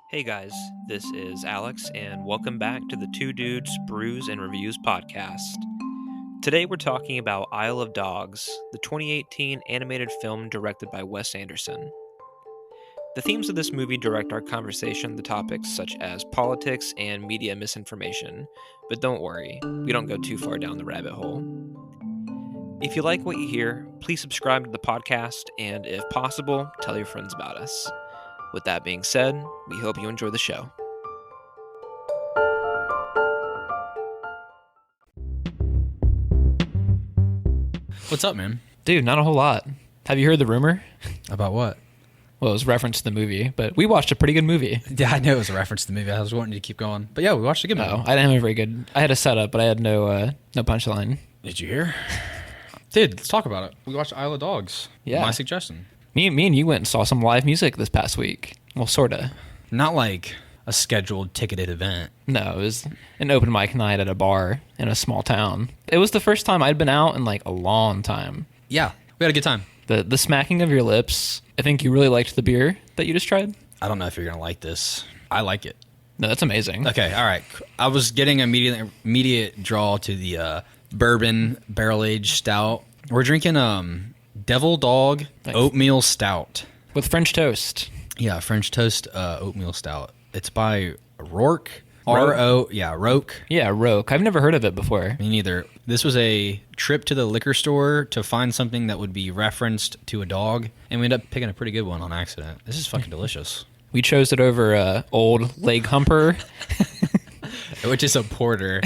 Hey guys, this is Alex, and welcome back to the Two Dudes Brews and Reviews podcast. Today we're talking about Isle of Dogs, the 2018 animated film directed by Wes Anderson. The themes of this movie direct our conversation to topics such as politics and media misinformation, but don't worry, we don't go too far down the rabbit hole. If you like what you hear, please subscribe to the podcast, and if possible, tell your friends about us. With that being said, we hope you enjoy the show. What's up, man? Dude, not a whole lot. Have you heard the rumor? About what? Well, it was referenced to the movie, but we watched a pretty good movie. Yeah, I know it was a reference to the movie. I was wanting you to keep going. But yeah, we watched a good movie. I didn't have a very good... I had a setup, but I had no punchline. Did you hear? Dude, let's talk about it. We watched Isle of Dogs. Yeah. My suggestion. Me and you went and saw some live music this past week. Well, sorta. Not like a scheduled ticketed event. No, it was an open mic night at a bar in a small town. It was the first time I'd been out in like a long time. Yeah, we had a good time. The smacking of your lips. I think you really liked the beer that you just tried. I don't know if you're going to like this. I like it. No, that's amazing. Okay, all right. I was getting immediate draw to the bourbon barrel-aged stout. We're drinking Devil Dog Oatmeal Stout. With French toast. Yeah, French toast oatmeal stout. It's by Roak. R-O, yeah, Roak. Yeah, Roak. I've never heard of it before. Me neither. This was a trip to the liquor store to find something that would be referenced to a dog, and we ended up picking a pretty good one on accident. This is fucking delicious. We chose it over Old Leg Humper. Which is a porter.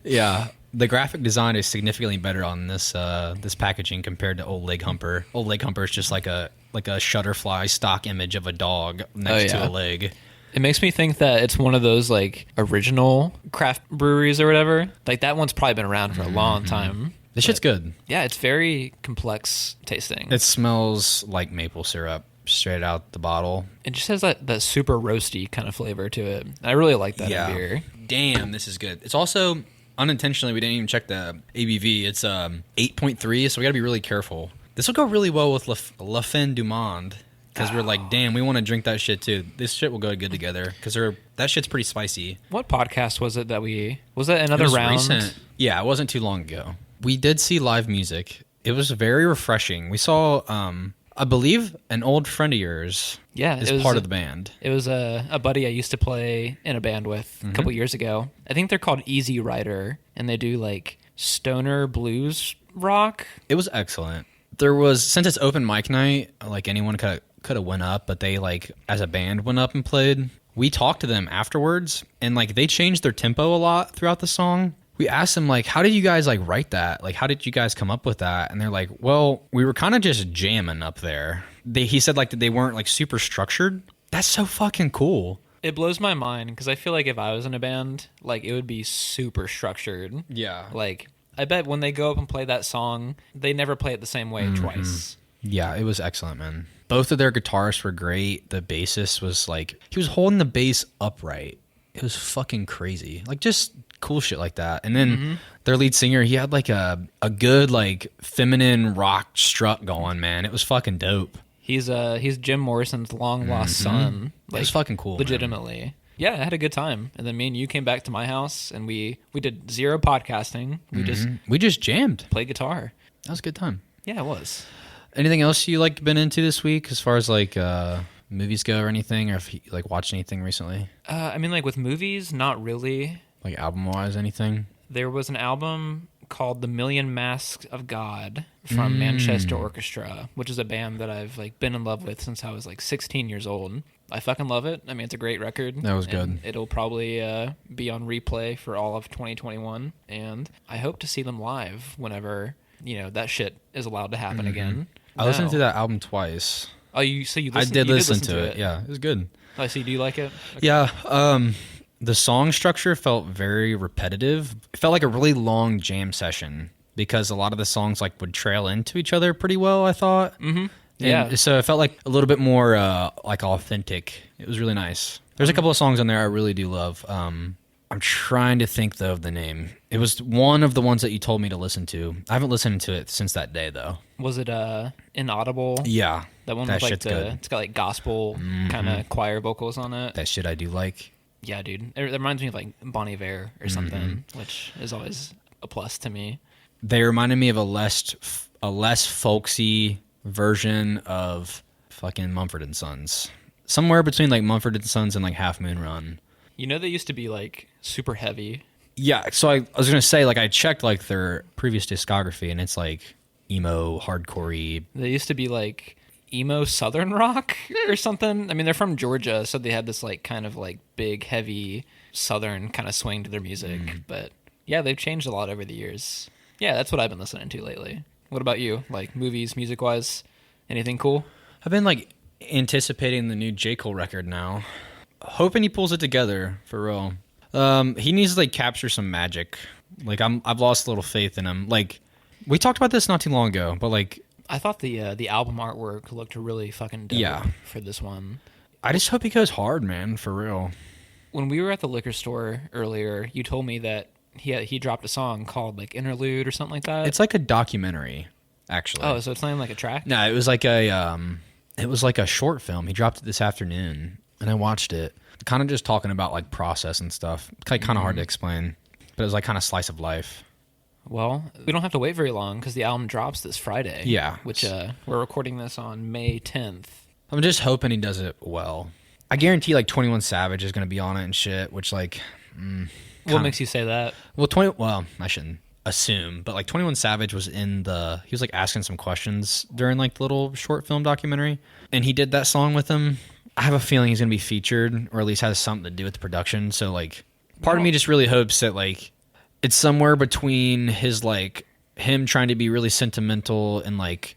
Yeah. The graphic design is significantly better on this this packaging compared to Old Leg Humper. Old Leg Humper is just like a Shutterfly stock image of a dog next to a leg. It makes me think that it's one of those like original craft breweries or whatever. Like that one's probably been around for a long time. This shit's good. Yeah, it's very complex tasting. It smells like maple syrup straight out the bottle. It just has that super roasty kind of flavor to it. I really like that in beer. Damn, this is good. It's also... Unintentionally, we didn't even check the ABV. It's 8.3, so we got to be really careful. This will go really well with La Fin du Monde, because we're like, damn, we want to drink that shit too. This shit will go good together, because that shit's pretty spicy. What podcast was it that we... Was that another round? Recent. Yeah, it wasn't too long ago. We did see live music. It was very refreshing. We saw, I believe, an old friend of yours is part of the band. It was a buddy I used to play in a band with a couple years ago. I think they're called Easy Rider, and they do like stoner blues rock. It was excellent. There was, since it's open mic night, like anyone could have went up, but they like as a band went up and played. We talked to them afterwards, and like they changed their tempo a lot throughout the song. We asked them, like, how did you guys, like, write that? Like, how did you guys come up with that? And they're like, well, we were kind of just jamming up there. He said, like, that they weren't, like, super structured. That's so fucking cool. It blows my mind, because I feel like if I was in a band, like, it would be super structured. Yeah. Like, I bet when they go up and play that song, they never play it the same way twice. Yeah, it was excellent, man. Both of their guitarists were great. The bassist was, like, he was holding the bass upright. It was fucking crazy. Like, just... cool shit like that. And then their lead singer, he had like a good like feminine rock strut going, man. It was fucking dope. He's Jim Morrison's long lost son. Like, it was fucking cool, legitimately, man. Yeah, I had a good time. And then me and you came back to my house and we did zero podcasting. We just jammed, played guitar. That was a good time. Yeah, it was. Anything else you like been into this week as far as like movies go or anything, or if you like watched anything recently? I mean, like with movies, not really. Like album-wise, anything? There was an album called The Million Masks of God from Manchester Orchestra, which is a band that I've like been in love with since I was like 16 years old. I fucking love it. I mean, it's a great record. That was good. It'll probably be on replay for all of 2021, and I hope to see them live whenever, you know, that shit is allowed to happen again. I listened to that album twice. Oh, you listened? I did listen to it. Yeah, it was good. I see. Do you like it? Okay. Yeah. The song structure felt very repetitive. It felt like a really long jam session because a lot of the songs like would trail into each other pretty well, I thought. Mm-hmm. Yeah. So it felt like a little bit more like authentic. It was really nice. There's a couple of songs on there I really do love. I'm trying to think though of the name. It was one of the ones that you told me to listen to. I haven't listened to it since that day, though. Was it Inaudible? Yeah. That one that with like shit's good. it's got like gospel kind of choir vocals on it. That shit I do like. Yeah, dude. It reminds me of like Bon Iver or something, which is always a plus to me. They reminded me of a less folksy version of fucking Mumford & Sons. Somewhere between like Mumford & Sons and like Half Moon Run. You know, they used to be like super heavy. Yeah, so I was going to say, like, I checked like their previous discography and it's like emo, hardcore-y. They used to be like emo southern rock or something. I mean, they're from Georgia, so they had this like kind of like big, heavy southern kind of swing to their music. But yeah, they've changed a lot over the years. Yeah, that's what I've been listening to lately. What about you? Like movies, music-wise? Anything cool? I've been like anticipating the new J. Cole record now. Hoping he pulls it together, for real. He needs to like capture some magic. Like I've lost a little faith in him. Like we talked about this not too long ago, but like I thought the album artwork looked really fucking dope for this one. I just hope he goes hard, man, for real. When we were at the liquor store earlier, you told me that he dropped a song called like Interlude or something like that. It's like a documentary, actually. Oh, so it's not even like a track? No, it was like a short film. He dropped it this afternoon, and I watched it. Kind of just talking about like process and stuff. Kind of hard to explain, but it was like kind of slice of life. Well, we don't have to wait very long because the album drops this Friday. Yeah. Which we're recording this on May 10th. I'm just hoping he does it well. I guarantee like 21 Savage is going to be on it and shit, which like... What makes you say that? Well, I shouldn't assume, but like 21 Savage was he was like asking some questions during like the little short film documentary, and he did that song with him. I have a feeling he's going to be featured, or at least has something to do with the production. So like part of me just really hopes that like it's somewhere between his like him trying to be really sentimental and like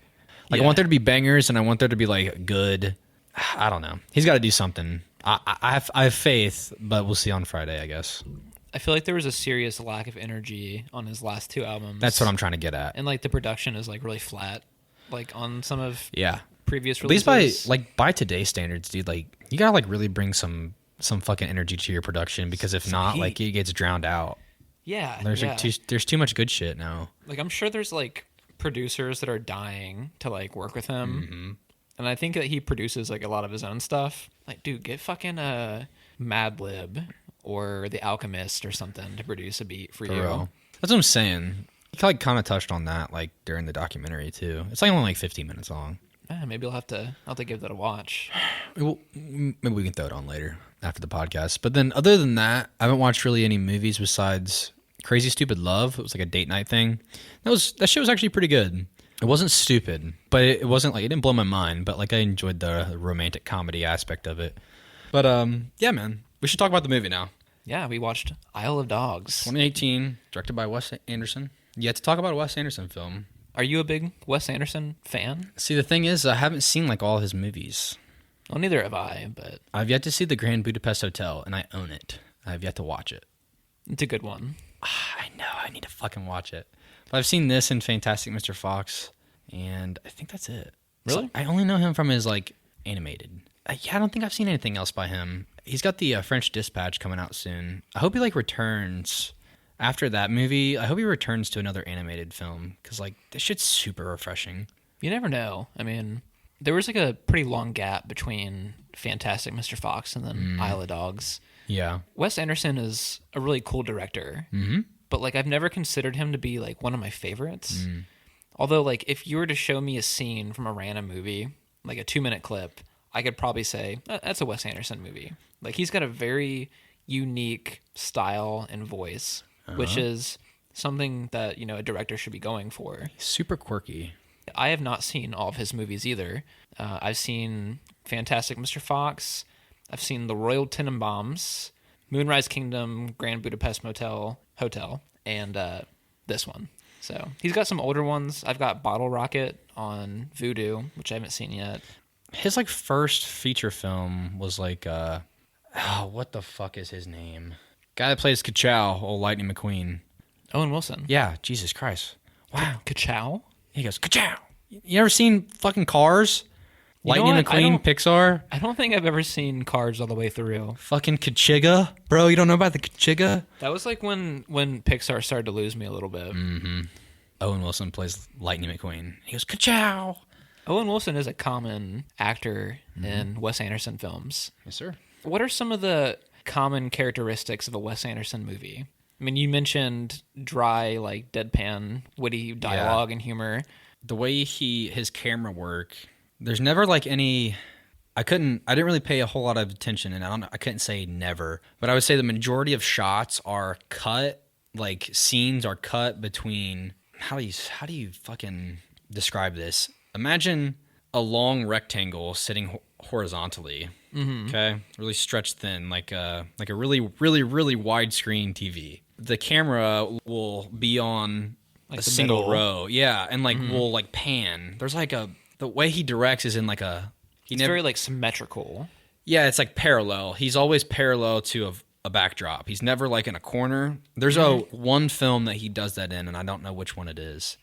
I want there to be bangers and I want there to be like good. I don't know. He's got to do something. I have faith, but we'll see on Friday, I guess. I feel like there was a serious lack of energy on his last two albums. That's what I'm trying to get at. And like the production is like really flat, like on some of previous releases. At least by today's standards, dude. Like you gotta like really bring some fucking energy to your production, because if not, heat. like it gets drowned out. Yeah, there's there's too much good shit now. Like I'm sure there's like producers that are dying to like work with him, and I think that he produces like a lot of his own stuff. Like, dude, get fucking Madlib or The Alchemist or something to produce a beat for you. Real. That's what I'm saying. He like kind of touched on that like during the documentary too. It's like only like 15 minutes long. Maybe I'll have to give that a watch. Well, maybe we can throw it on later after the podcast. But then other than that, I haven't watched really any movies besides Crazy Stupid Love. It was like a date night thing. That shit was actually pretty good. It wasn't stupid, but it wasn't like, it didn't blow my mind, but like I enjoyed the romantic comedy aspect of it. But yeah, man, we should talk about the movie now. Yeah, we watched Isle of Dogs. 2018, directed by Wes Anderson. You have to talk about a Wes Anderson film. Are you a big Wes Anderson fan? See, the thing is, I haven't seen like all his movies. Well, neither have I, but... I've yet to see The Grand Budapest Hotel, and I own it. I have yet to watch it. It's a good one. I know, I need to fucking watch it. But I've seen this and Fantastic Mr. Fox, and I think that's it. Really? So I only know him from his like animated. I don't think I've seen anything else by him. He's got the French Dispatch coming out soon. I hope he like returns after that movie. I hope he returns to another animated film, because like this shit's super refreshing. You never know. I mean, there was like a pretty long gap between Fantastic Mr. Fox and then Isle of Dogs. Yeah. Wes Anderson is a really cool director, but like I've never considered him to be like one of my favorites. Although like if you were to show me a scene from a random movie, like a 2-minute clip, I could probably say that's a Wes Anderson movie. Like he's got a very unique style and voice, which is something that, you know, a director should be going for. He's super quirky. I have not seen all of his movies either. I've seen Fantastic Mr. Fox. I've seen The Royal Tenenbaums, Moonrise Kingdom, Grand Budapest Hotel, and this one. So he's got some older ones. I've got Bottle Rocket on Vudu, which I haven't seen yet. His like first feature film was like what the fuck is his name? Guy that plays Ka-Chow, old Lightning McQueen. Owen Wilson. Yeah, Jesus Christ. Wow. Ka-Chow? He goes, Ka-Chow. You ever seen fucking Cars? Lightning McQueen, Pixar. I don't think I've ever seen Cars all the way through. Fucking Kachiga. Bro, you don't know about the Kachiga? That was like when Pixar started to lose me a little bit. Mm-hmm. Owen Wilson plays Lightning McQueen. He goes, ka-chow. Owen Wilson is a common actor in Wes Anderson films. Yes, sir. What are some of the common characteristics of a Wes Anderson movie? I mean, you mentioned dry, like deadpan, witty dialogue and humor. The way his camera work, there's never like any. I didn't really pay a whole lot of attention, and I couldn't say never, but I would say the majority of shots are cut, like scenes are cut between. How do you fucking describe this? Imagine a long rectangle sitting horizontally. Okay, really stretched thin, like a really widescreen TV. The camera will be on like a single middle row, and like will like pan. There's like the way he directs is in like it's very like symmetrical. Yeah, it's like parallel. He's always parallel to a backdrop. He's never like in a corner. There's one film that he does that in, and I don't know which one it is.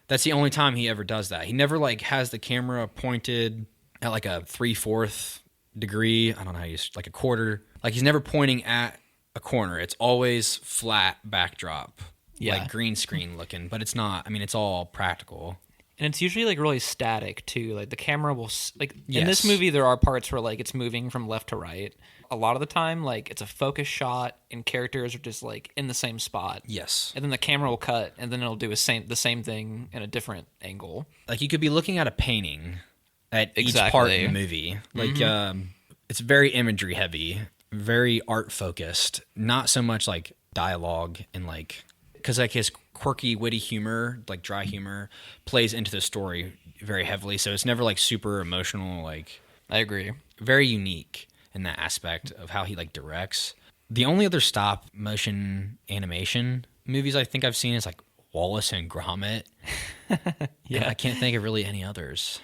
That's the only time he ever does that. He never like has the camera pointed at like a 3/4 degree. I don't know how you like a quarter. Like he's never pointing at a corner. It's always flat backdrop, like green screen looking. But it's not. I mean, it's all practical. And it's usually like really static too. Like the camera will in this movie there are parts where like it's moving from left to right. A lot of the time like it's a focus shot and characters are just like in the same spot. Yes. And then the camera will cut and then it'll do the same thing in a different angle. Like you could be looking at a painting at each part in the movie. Like it's very imagery heavy, very art focused, not so much like dialogue and like because like his quirky, witty humor, like dry humor, plays into the story very heavily. So it's never like super emotional. Like I agree. Very unique in that aspect of how he like directs. The only other stop motion animation movies I think I've seen is like Wallace and Gromit. I can't think of really any others.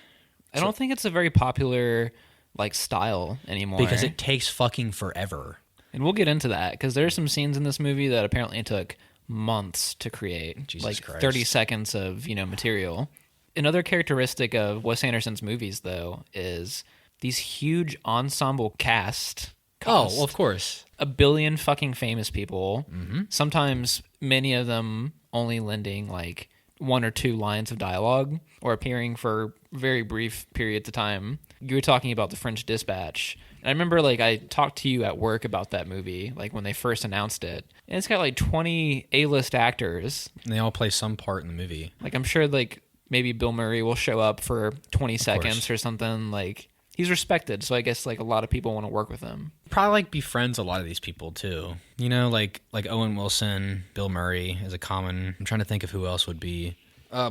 I don't think it's a very popular like style anymore because it takes fucking forever. And we'll get into that because there's some scenes in this movie that apparently took months to create. Jesus like Christ. 30 seconds of material. Another characteristic of Wes Anderson's movies though is these huge ensemble cast. Oh, well, of course. A billion fucking famous people. Sometimes many of them only lending like one or two lines of dialogue or appearing for very brief periods of time. You were talking about The French Dispatch. And I remember like I talked to you at work about that movie, like when they first announced it. And it's got like 20 A-list actors. And they all play some part in the movie. Like I'm sure like maybe Bill Murray will show up for 20 seconds or something. Like he's respected, so I guess like a lot of people want to work with him. Probably like befriends a lot of these people too. You know, like Owen Wilson, Bill Murray is a common. I'm trying to think of who else would be.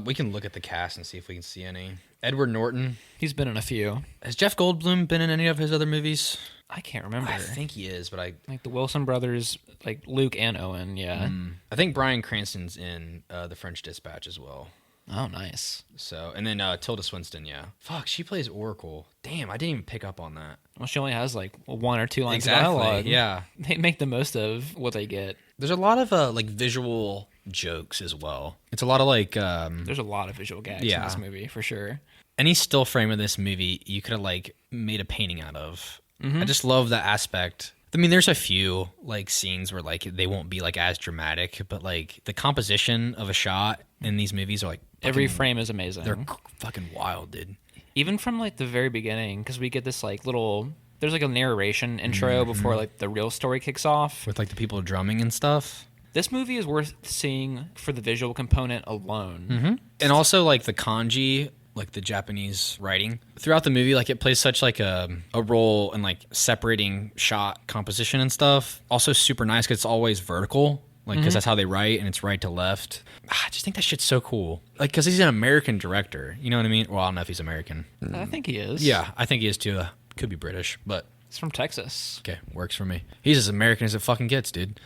We can look at the cast and see if we can see any. Edward Norton. He's been in a few. Has Jeff Goldblum been in any of his other movies? I can't remember. I think he is, but like the Wilson brothers, like Luke and Owen. Yeah. I think Bryan Cranston's in The French Dispatch as well. Oh, nice. So, and then Tilda Swinton, yeah. Fuck, she plays Oracle. Damn, I didn't even pick up on that. Well, she only has like one or two lines of dialogue. Yeah. They make the most of what they get. There's a lot of like visual jokes as well. It's a lot of like... There's a lot of visual gags in this movie, for sure. Any still frame of this movie, you could have like made a painting out of. I just love that aspect. I mean, there's a few like scenes where like they won't be like as dramatic, but like the composition of a shot in these movies are like every frame is amazing. They're fucking wild, dude. Even from like the very beginning, because we get this like little there's like a narration intro before like the real story kicks off with like the people drumming and stuff. This movie is worth seeing for the visual component alone, and also like the kanji. Like the Japanese writing throughout the movie, like it plays such like a role in like separating shot composition and stuff. Also super nice because it's always vertical, like because that's how they write and it's right to left. I just think that shit's so cool. Like because he's an American director, you know what I mean? Well, I don't know if he's American. I think he is. Yeah, I think he is too. Could be British, but he's from Texas. Okay, works for me. He's as American as it fucking gets, dude.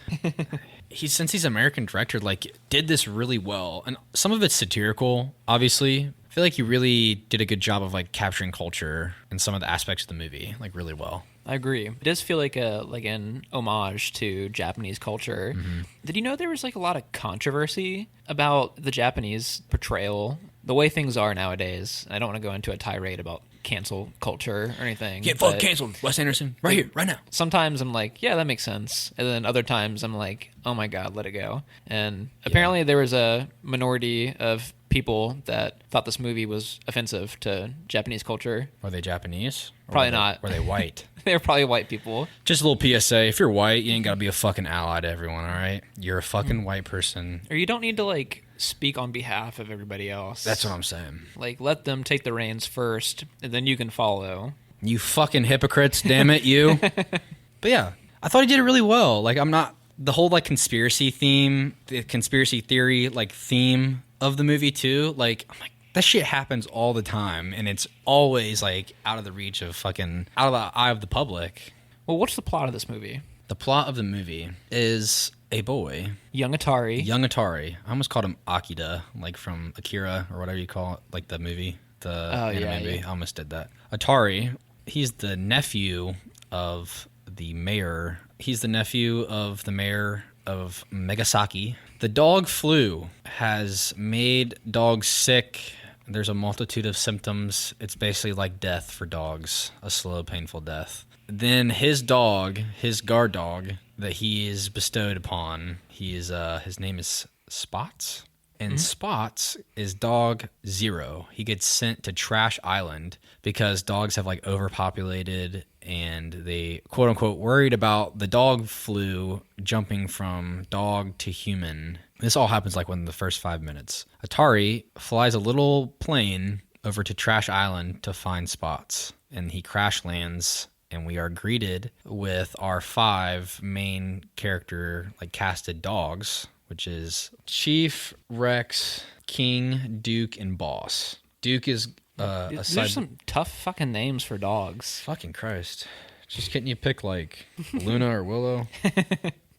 Since he's an American director, like did this really well, and some of it's satirical, obviously. I feel like you really did a good job of like capturing culture and some of the aspects of the movie like really well. I agree. It does feel like an homage to Japanese culture. Did you know there was like a lot of controversy about the Japanese portrayal the way things are nowadays, I don't want to go into a tirade about cancel culture or anything. Get fucking canceled, Wes Anderson, right here, right now. Sometimes I'm like, yeah, that makes sense. And then other times I'm like, oh my God, let it go. And apparently there was a minority of people that thought this movie was offensive to Japanese culture. Were they Japanese? Probably not. Were they white? They were probably white people. Just a little PSA. If you're white, you ain't got to be a fucking ally to everyone, all right? You're a fucking white person. Or you don't need to, like, speak on behalf of everybody else. That's what I'm saying. Like, let them take the reins first, and then you can follow. You fucking hypocrites, damn it, you. But yeah, I thought he did it really well. Like, I'm not... The whole, like, conspiracy theme, the conspiracy theory, like, theme of the movie, too. Like, I'm like, that shit happens all the time, and it's always, like, out of the reach of fucking... out of the eye of the public. Well, what's the plot of this movie? The plot of the movie is a boy... Young Atari. I almost called him Akira, like from Akira, or whatever you call it, like the movie. The anime movie. I almost did that. Atari, he's the nephew of the mayor... He's the nephew of the mayor of Megasaki. The dog flu has made dogs sick. There's a multitude of symptoms. It's basically like death for dogs, a slow, painful death. Then his dog, his guard dog, that he is bestowed upon, his name is Spots. And Spots is dog 0. He gets sent to Trash Island because dogs have like overpopulated and they quote unquote worried about the dog flu jumping from dog to human. This all happens like within the first 5 minutes. Atari flies a little plane over to Trash Island to find Spots, and he crash lands. And we are greeted with our 5 main character, like casted dogs, which is Chief, Rex, King, Duke, and Boss. Duke is There's some tough fucking names for dogs. Fucking Christ. Just couldn't you pick like Luna or Willow?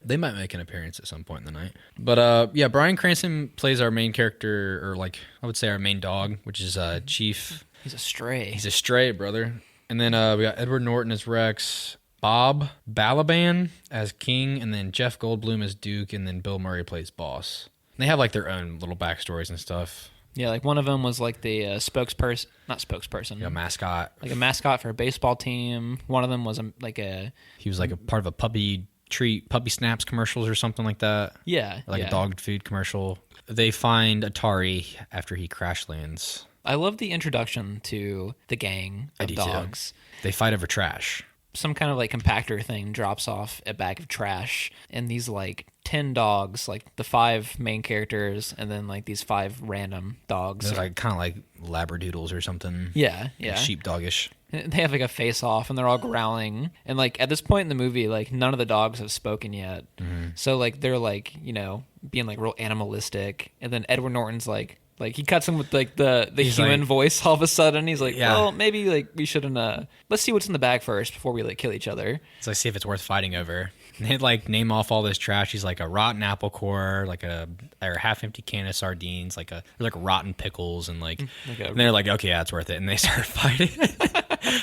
They might make an appearance at some point in the night. But yeah, Bryan Cranston plays our main character, or like I would say our main dog, which is Chief. He's a stray. He's a stray, brother. And then we got Edward Norton as Rex, Bob Balaban as King, and then Jeff Goldblum as Duke, and then Bill Murray plays Boss. And they have like their own little backstories and stuff. Yeah, like one of them was like the spokesperson, not spokesperson. A mascot. Like a mascot for a baseball team. One of them was He was like a part of a puppy snaps commercials or something like that. Yeah. Like a dog food commercial. They find Atari after he crash lands. I love the introduction to the gang of dogs. Too. They fight over trash. Some kind of like compactor thing drops off a bag of trash, and these like 10 dogs, like the 5 main characters, and then like these 5 random dogs. They're like kind of like labradoodles or something. Yeah. Like sheepdogish. And they have like a face off, and they're all growling. And like at this point in the movie, like none of the dogs have spoken yet. Mm-hmm. So like they're like, you know, being like real animalistic. And then Edward Norton's like he cuts him with like the human voice all of a sudden. He's like, well, maybe like we shouldn't let's see what's in the bag first before we like kill each other. So see if it's worth fighting over. And they like name off all this trash. He's like a rotten apple core, like a half empty can of sardines, like rotten pickles, and and they're like, okay, yeah, it's worth it. And they start fighting.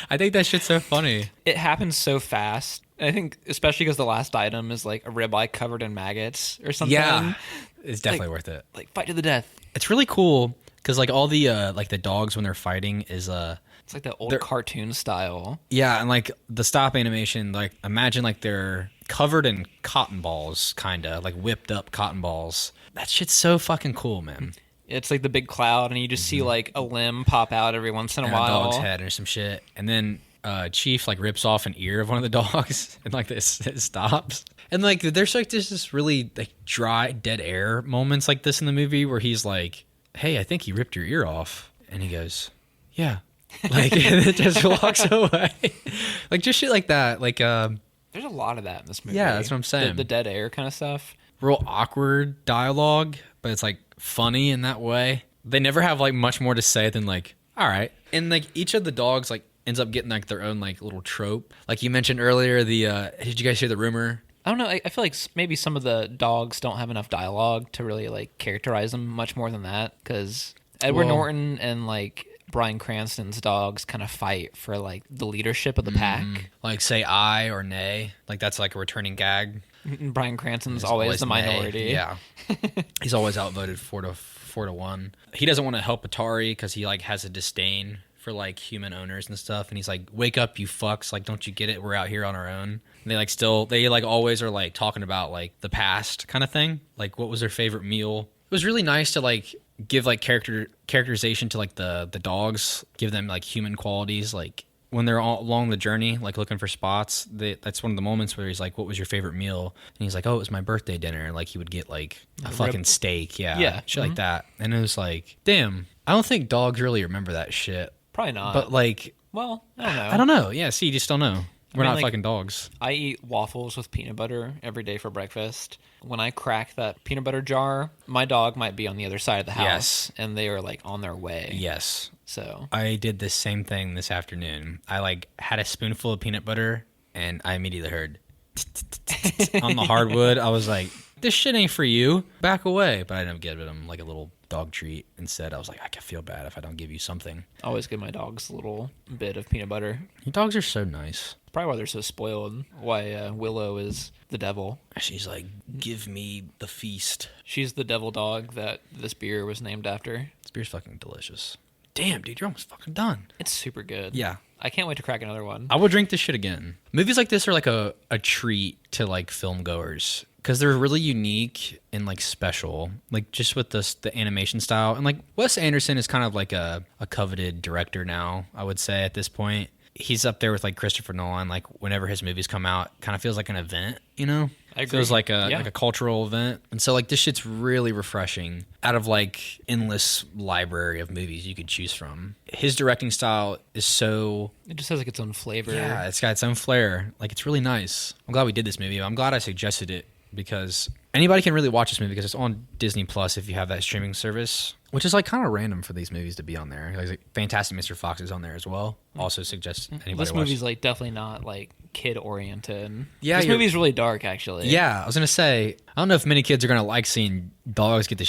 I think that shit's so funny. It happens so fast. I think especially because the last item is like a ribeye covered in maggots or something. Yeah, it's definitely worth it. Like fight to the death. It's really cool because like all the like the dogs when they're fighting is it's like the old cartoon style. Yeah, and like the stop animation, like imagine like they're covered in cotton balls, kind of like whipped up cotton balls. That shit's so fucking cool, man. It's like the big cloud, and you just see like a limb pop out every once in a while. A dog's head or some shit, and then Chief like rips off an ear of one of the dogs, and like it stops. And like there's this really like dry, dead air moments like this in the movie where he's like, "Hey, I think he ripped your ear off," and he goes, "Yeah." Like and it just walks away. Like just shit like that. Like there's a lot of that in this movie. Yeah, that's what I'm saying. The dead air kind of stuff. Real awkward dialogue, but it's like funny in that way. They never have like much more to say than like, all right. And like each of the dogs like ends up getting like their own like little trope. Like you mentioned earlier, did you guys hear the rumor? I don't know. I feel like maybe some of the dogs don't have enough dialogue to really like characterize them much more than that. Because Edward Norton and like Bryan Cranston's dogs kind of fight for like the leadership of the pack. Like say aye or nay. Like that's like a returning gag. Bryan Cranston's always the minority. Nay. Yeah. He's always outvoted 4-1. He doesn't want to help Atari because he like has a disdain for like human owners and stuff, and he's like, wake up, you fucks, like, don't you get it, we're out here on our own. And they like always are like talking about like the past kind of thing, like what was their favorite meal. It was really nice to like give like characterization to like the dogs, give them like human qualities. Like when they're all along the journey like looking for spots, that's one of the moments where he's like, what was your favorite meal? And he's like, oh, it was my birthday dinner. And like he would get like a fucking steak, shit like that. And it was like, damn, I don't think dogs really remember that shit. Probably not. But like, well, I don't know. I don't know. Yeah, see, you just don't know. We're not like, fucking dogs. I eat waffles with peanut butter every day for breakfast. When I crack that peanut butter jar, my dog might be on the other side of the house, and they are like on their way. Yes. So I did the same thing this afternoon. I like had a spoonful of peanut butter, and I immediately heard on the hardwood. I was like, this shit ain't for you. Back away. But I ended up giving him like a little dog treat instead. I was like, I can feel bad if I don't give you something. I always give my dogs a little bit of peanut butter. Your dogs are so nice. Probably why they're so spoiled. Why Willow is the devil. She's like, give me the feast. She's the devil dog that this beer was named after. This beer's fucking delicious. Damn, dude, you're almost fucking done. It's super good. Yeah. I can't wait to crack another one. I will drink this shit again. Movies like this are like a treat to like film goers because they're really unique and like special, like just with the animation style. And like Wes Anderson is kind of like a coveted director now, I would say at this point. He's up there with like Christopher Nolan. Like whenever his movies come out, kind of feels like an event, you know? I agree. Feels like a cultural event. And so like this shit's really refreshing out of like endless library of movies you could choose from. His directing style is so... It just has like its own flavor. Yeah, it's got its own flair. Like it's really nice. I'm glad we did this movie. I'm glad I suggested it because anybody can really watch this movie because it's on Disney Plus if you have that streaming service, which is like kind of random for these movies to be on there. Like Fantastic Mr. Fox is on there as well. Also suggest anybody This watch. movie's like definitely not like kid oriented. Yeah, this movie's really dark actually. Yeah, I was gonna say I don't know if many kids are gonna like seeing dogs get the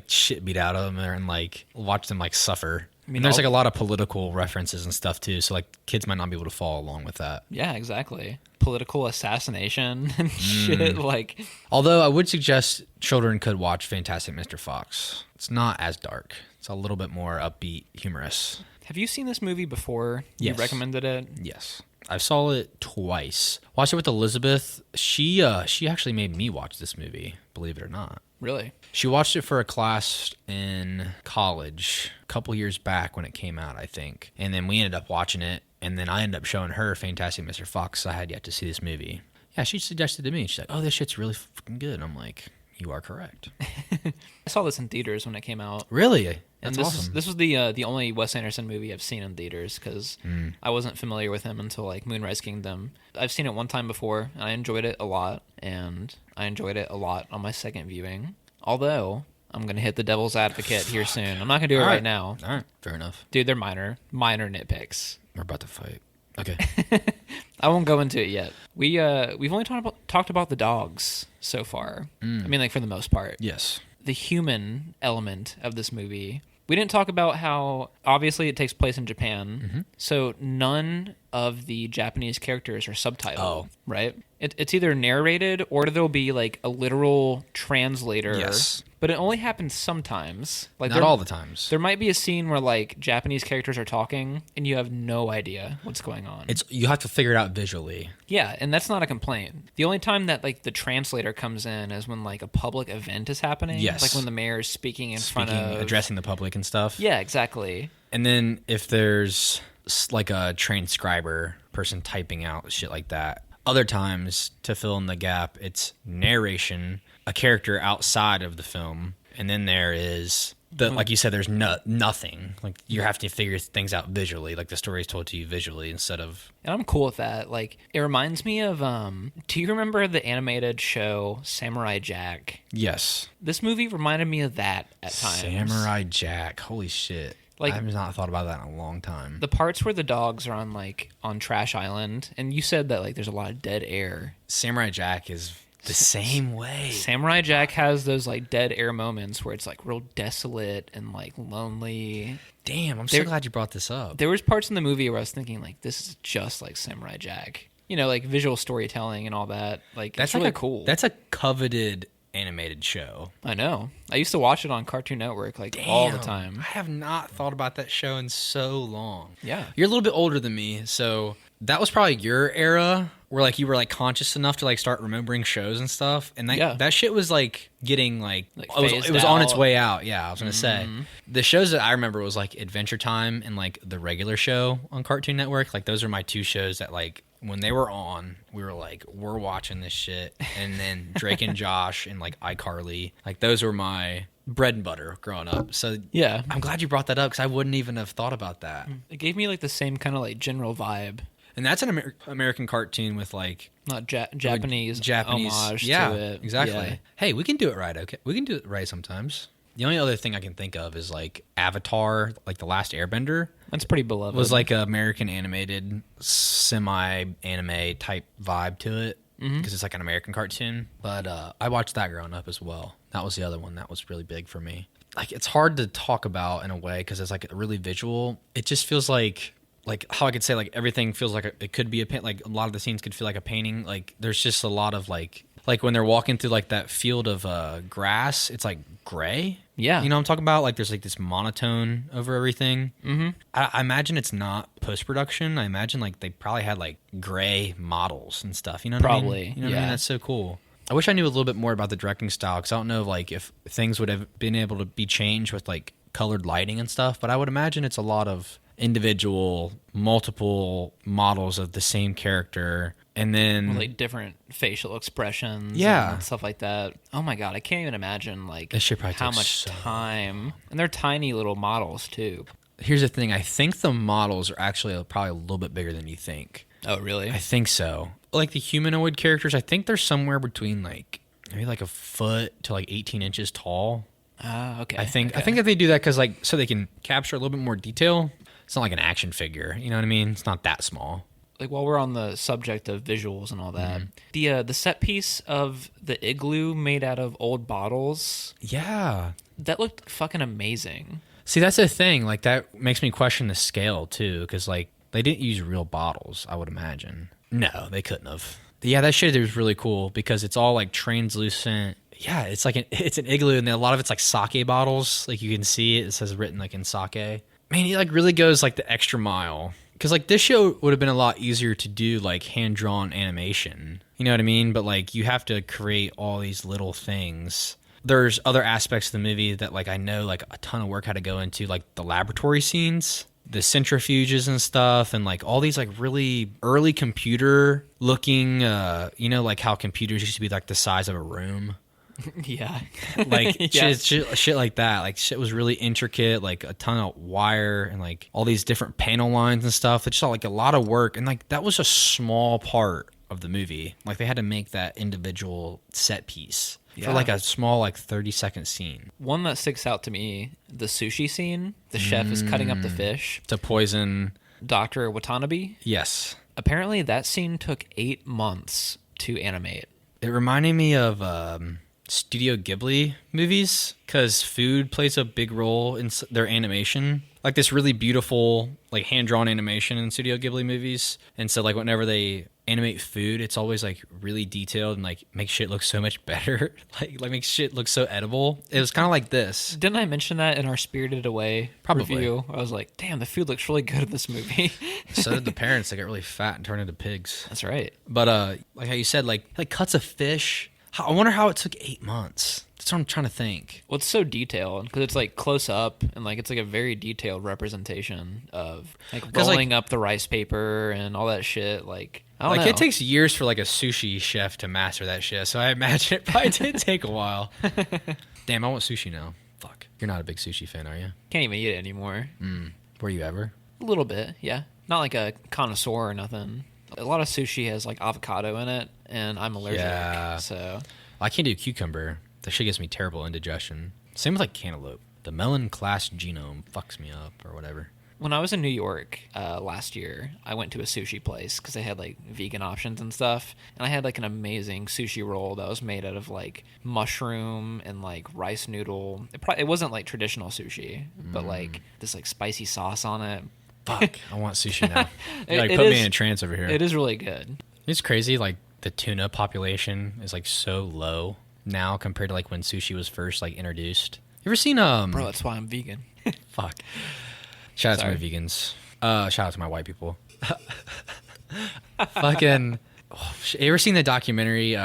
shit beat out of them and like watch them like suffer. I mean, there's like a lot of political references and stuff too, so like kids might not be able to follow along with that. Yeah, exactly. Political assassination and shit. Like, although I would suggest children could watch Fantastic Mr. Fox. It's not as dark. It's a little bit more upbeat, humorous. Have you seen this movie before? Yes. You recommended it? Yes. I saw it twice. Watched it with Elizabeth. She actually made me watch this movie, believe it or not. Really? She watched it for a class in college a couple years back when it came out, I think. And then we ended up watching it, and then I ended up showing her Fantastic Mr. Fox. So I had yet to see this movie. Yeah, she suggested to me. She's like, oh, this shit's really fucking good. And I'm like, you are correct. I saw this in theaters when it came out. Really? That's awesome. This was the only Wes Anderson movie I've seen in theaters because I wasn't familiar with him until like Moonrise Kingdom. I've seen it one time before, and I enjoyed it a lot, and I enjoyed it a lot on my second viewing. Although, I'm going to hit the devil's advocate here soon. I'm not going to do it right now. All right, fair enough. Dude, they're minor nitpicks. We're about to fight. Okay. I won't go into it yet. We've only talked about the dogs so far. I mean, like for the most part. Yes. The human element of this movie. We didn't talk about how obviously it takes place in Japan, so none of the Japanese characters are subtitled, right? It's either narrated or there'll be like a literal translator. Yes. But it only happens sometimes. Like not all the times. There might be a scene where like Japanese characters are talking and you have no idea what's going on. You have to figure it out visually. Yeah, and that's not a complaint. The only time that like the translator comes in is when like a public event is happening. Yes. Like when the mayor is speaking in front of... addressing the public and stuff. Yeah, exactly. And then if there's like a transcriber person typing out shit like that, other times to fill in the gap, it's narration, a character outside of the film, and then there is like you said, there's nothing. Like you have to figure things out visually, like the story is told to you visually instead of. And I'm cool with that. Like it reminds me of do you remember the animated show Samurai Jack? Yes. This movie reminded me of that at times. Samurai Jack, holy shit. Like, I've not thought about that in a long time. The parts where the dogs are on Trash Island, and you said that like there's a lot of dead air. Samurai Jack is the same way. Samurai Jack has those like dead air moments where it's like real desolate and like lonely. Damn, I'm so glad you brought this up. There was parts in the movie where I was thinking like, this is just like Samurai Jack. You know, like visual storytelling and all that. Like that's really cool. That's a coveted animated show. I know. I used to watch it on Cartoon Network like all the time. I have not thought about that show in so long. Yeah. You're a little bit older than me, so that was probably your era where like you were like conscious enough to like start remembering shows and stuff. And that shit was like getting like it was on its way out. Yeah, I was gonna say. The shows that I remember was like Adventure Time and like the regular show on Cartoon Network. Like those are my two shows that like when they were on, we were like, we're watching this shit. And then Drake and Josh and like iCarly, like those were my bread and butter growing up. So yeah, I'm glad you brought that up because I wouldn't even have thought about that. It gave me like the same kind of like general vibe. And that's an American cartoon with like not Japanese homage to it. Exactly. Yeah. Hey, we can do it right. Okay, we can do it right sometimes. The only other thing I can think of is like Avatar, like The Last Airbender. That's pretty beloved. It was like an American animated, semi-anime type vibe to it because it's like an American cartoon. But I watched that growing up as well. That was the other one that was really big for me. Like it's hard to talk about in a way because it's like really visual. It just feels like how I could say like everything feels like it could be a paint. Like a lot of the scenes could feel like a painting. Like there's just a lot of like when they're walking through like that field of grass, it's like gray. Yeah. You know what I'm talking about? Like there's like this monotone over everything. Mm-hmm. I imagine it's not post-production. I imagine like they probably had like gray models and stuff. You know what I mean? Probably. You know what I mean? That's so cool. I wish I knew a little bit more about the directing style because I don't know like if things would have been able to be changed with like colored lighting and stuff. But I would imagine it's a lot of individual, multiple models of the same character. And then like different facial expressions and stuff like that. Oh my god, I can't even imagine like how much time. And they're tiny little models too. Here's the thing, I think the models are actually probably a little bit bigger than you think. Oh really? I think so. Like the humanoid characters, I think they're somewhere between like maybe like a foot to like 18 inches tall. Okay. I think that they do that because like so they can capture a little bit more detail. It's not like an action figure, you know what I mean? It's not that small. Like while we're on the subject of visuals and all that, the set piece of the igloo made out of old bottles, that looked fucking amazing. See, that's the thing. Like that makes me question the scale too, because like they didn't use real bottles. I would imagine. No, they couldn't have. Yeah, that shit was really cool because it's all like translucent. Yeah, it's like it's an igloo, and a lot of it's like sake bottles. Like you can see it. It says written like in sake. Man, he like really goes like the extra mile. Because, like, this show would have been a lot easier to do, like, hand-drawn animation. You know what I mean? But, like, you have to create all these little things. There's other aspects of the movie that, like, I know, like, a ton of work had to go into, like, the laboratory scenes, the centrifuges and stuff, and, like, all these, like, really early computer-looking, you know, like, how computers used to be, like, the size of a room. Yeah. Like shit like that. Like shit was really intricate, like a ton of wire and like all these different panel lines and stuff. It's just like a lot of work, and like that was a small part of the movie. Like they had to make that individual set piece for like a small like 30-second scene. One that sticks out to me, the sushi scene. The chef is cutting up the fish to poison Dr. Watanabe. Yes. Apparently that scene took 8 months to animate. It reminded me of Studio Ghibli movies because food plays a big role in their animation. Like this really beautiful like hand-drawn animation in Studio Ghibli movies. And so like whenever they animate food, it's always like really detailed and like makes shit look so much better. like makes shit look so edible. It was kind of like this. Didn't I mention that in our Spirited Away Probably. review? I was like, damn, the food looks really good in this movie. So did the parents. They got really fat and turned into pigs. That's right. But like how you said, like cuts of fish. I wonder how it took 8 months. That's what I'm trying to think. Well, it's so detailed because it's like close up and like it's like a very detailed representation of like rolling up the rice paper and all that shit. Like I don't know. It takes years for like a sushi chef to master that shit. So I imagine it probably did take a while. Damn, I want sushi now. Fuck, you're not a big sushi fan, are you? Can't even eat it anymore. Were you ever? A little bit, yeah. Not like a connoisseur or nothing. A lot of sushi has like avocado in it, and I'm allergic. Yeah. So I can't do cucumber. That shit gives me terrible indigestion. Same with like cantaloupe. The melon class genome fucks me up or whatever. When I was in New York last year, I went to a sushi place because they had like vegan options and stuff, and I had like an amazing sushi roll that was made out of like mushroom and like rice noodle. It wasn't like traditional sushi, but like this like spicy sauce on it. Fuck, I want sushi now. You like put me in a trance over here. It is really good. It's crazy. Like the tuna population is like so low now compared to like when sushi was first like introduced. You ever seen Bro, that's why I'm vegan. Fuck. Shout out to my vegans. Shout out to my white people. Fucking. You ever seen the documentary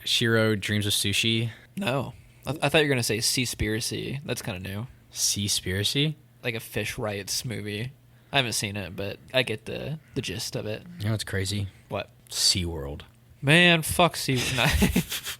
Shiro Dreams of Sushi? No. I thought you were gonna say Seaspiracy. That's kind of new. Seaspiracy? Like a fish rights movie. I haven't seen it, but I get the gist of it. You know what's crazy? What? SeaWorld. Man, fuck SeaWorld.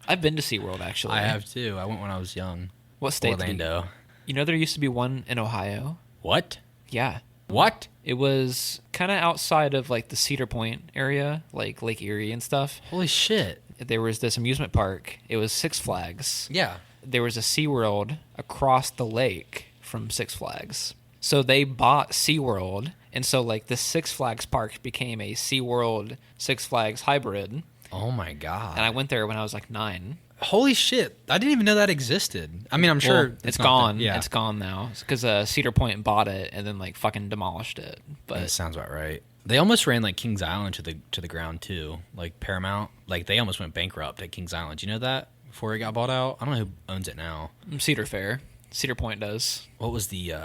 I've been to SeaWorld, actually. I have, too. I went when I was young. What state? Orlando. You know there used to be one in Ohio? What? Yeah. What? It was kind of outside of, like, the Cedar Point area, like Lake Erie and stuff. Holy shit. There was this amusement park. It was Six Flags. Yeah. There was a SeaWorld across the lake from Six Flags. So they bought SeaWorld, and so, like, the Six Flags park became a SeaWorld Six Flags hybrid. Oh, my God. And I went there when I was, like, 9. Holy shit. I didn't even know that existed. I mean, I'm sure it's gone. Yeah. It's gone now. Because Cedar Point bought it and then, like, fucking demolished it. But that sounds about right. They almost ran, like, Kings Island to the ground, too. Like, Paramount. Like, they almost went bankrupt at Kings Island. Do you know that? Before it got bought out? I don't know who owns it now. Cedar Fair. Cedar Point does. What was the...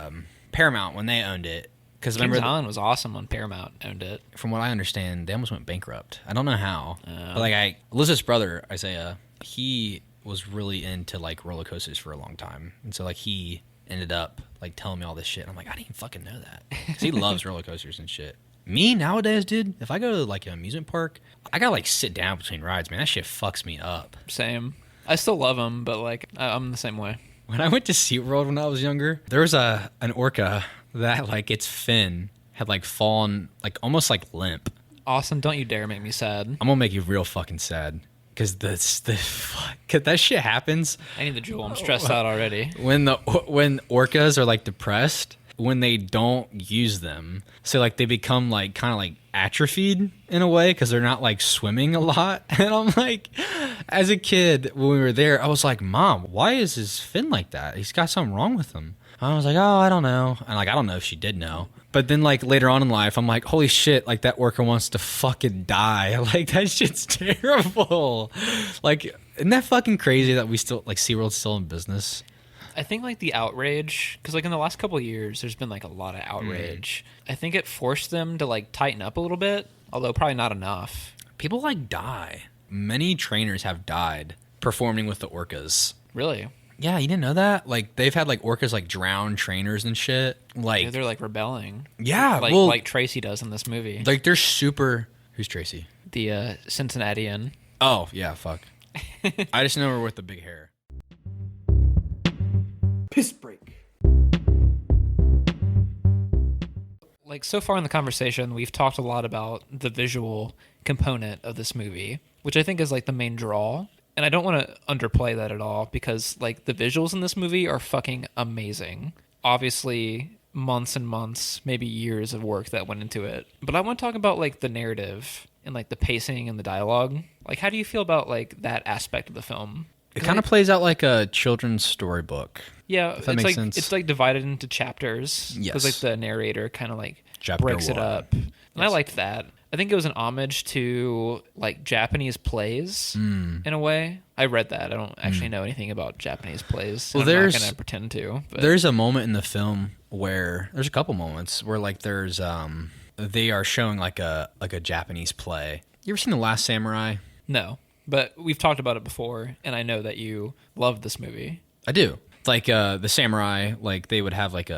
Paramount, when they owned it... Kings Island was awesome when Paramount owned it. From what I understand, they almost went bankrupt. I don't know how. But, like, Elizabeth's brother, Isaiah, he was really into, like, roller coasters for a long time. And so, like, he ended up, like, telling me all this shit. And I'm like, I didn't even fucking know that. Because he loves roller coasters and shit. Me, nowadays, dude, if I go to, like, an amusement park, I gotta, like, sit down between rides, man. That shit fucks me up. Same. I still love them, but, like, I'm the same way. When I went to SeaWorld when I was younger, there was an orca that, like, its fin had, like, fallen, like, almost, like, limp. Awesome. Don't you dare make me sad. I'm gonna make you real fucking sad. Because that shit happens. I need the jewel. I'm stressed out already. When orcas are, like, depressed, when they don't use them. So, like, they become, like, kind of, like, atrophied in a way because they're not, like, swimming a lot. And I'm like, as a kid, when we were there, I was like, Mom, why is his fin like that? He's got something wrong with him. I was like, oh, I don't know. And, like, I don't know if she did know. But then, like, later on in life, I'm like, holy shit, like, that orca wants to fucking die. Like, that shit's terrible. Like, isn't that fucking crazy that we still, like, SeaWorld's still in business? I think, like, the outrage, because, like, in the last couple of years, there's been, like, a lot of outrage. I think it forced them to, like, tighten up a little bit, although probably not enough. People, like, die. Many trainers have died performing with the orcas. Really? Yeah, you didn't know that? Like, they've had, like, orcas, like, drown trainers and shit. Like, yeah, they're, like, rebelling. Yeah, like Tracy does in this movie. Like, they're super... Who's Tracy? The Cincinnatian. Oh, yeah, fuck. I just know her with the big hair. Piss break. Like, so far in the conversation, we've talked a lot about the visual component of this movie, which I think is, like, the main draw. And I don't want to underplay that at all because, like, the visuals in this movie are fucking amazing. Obviously, months and months, maybe years of work that went into it. But I want to talk about, like, the narrative and, like, the pacing and the dialogue. Like, how do you feel about, like, that aspect of the film? It kind of plays out like a children's storybook. Yeah, if that makes sense. It's like divided into chapters. Yes. Because, like, the narrator kind of, like, Chapter breaks it 1. up. And yes. I liked that. I think it was an homage to, like, Japanese plays in a way. I read that. I don't actually know anything about Japanese plays. Well, I'm not going to pretend to. But. There's a moment in the film where there's a couple moments where, like, there's they are showing like a Japanese play. You ever seen The Last Samurai? No, but we've talked about it before, and I know that you loved this movie. I do. Like the samurai, like they would have like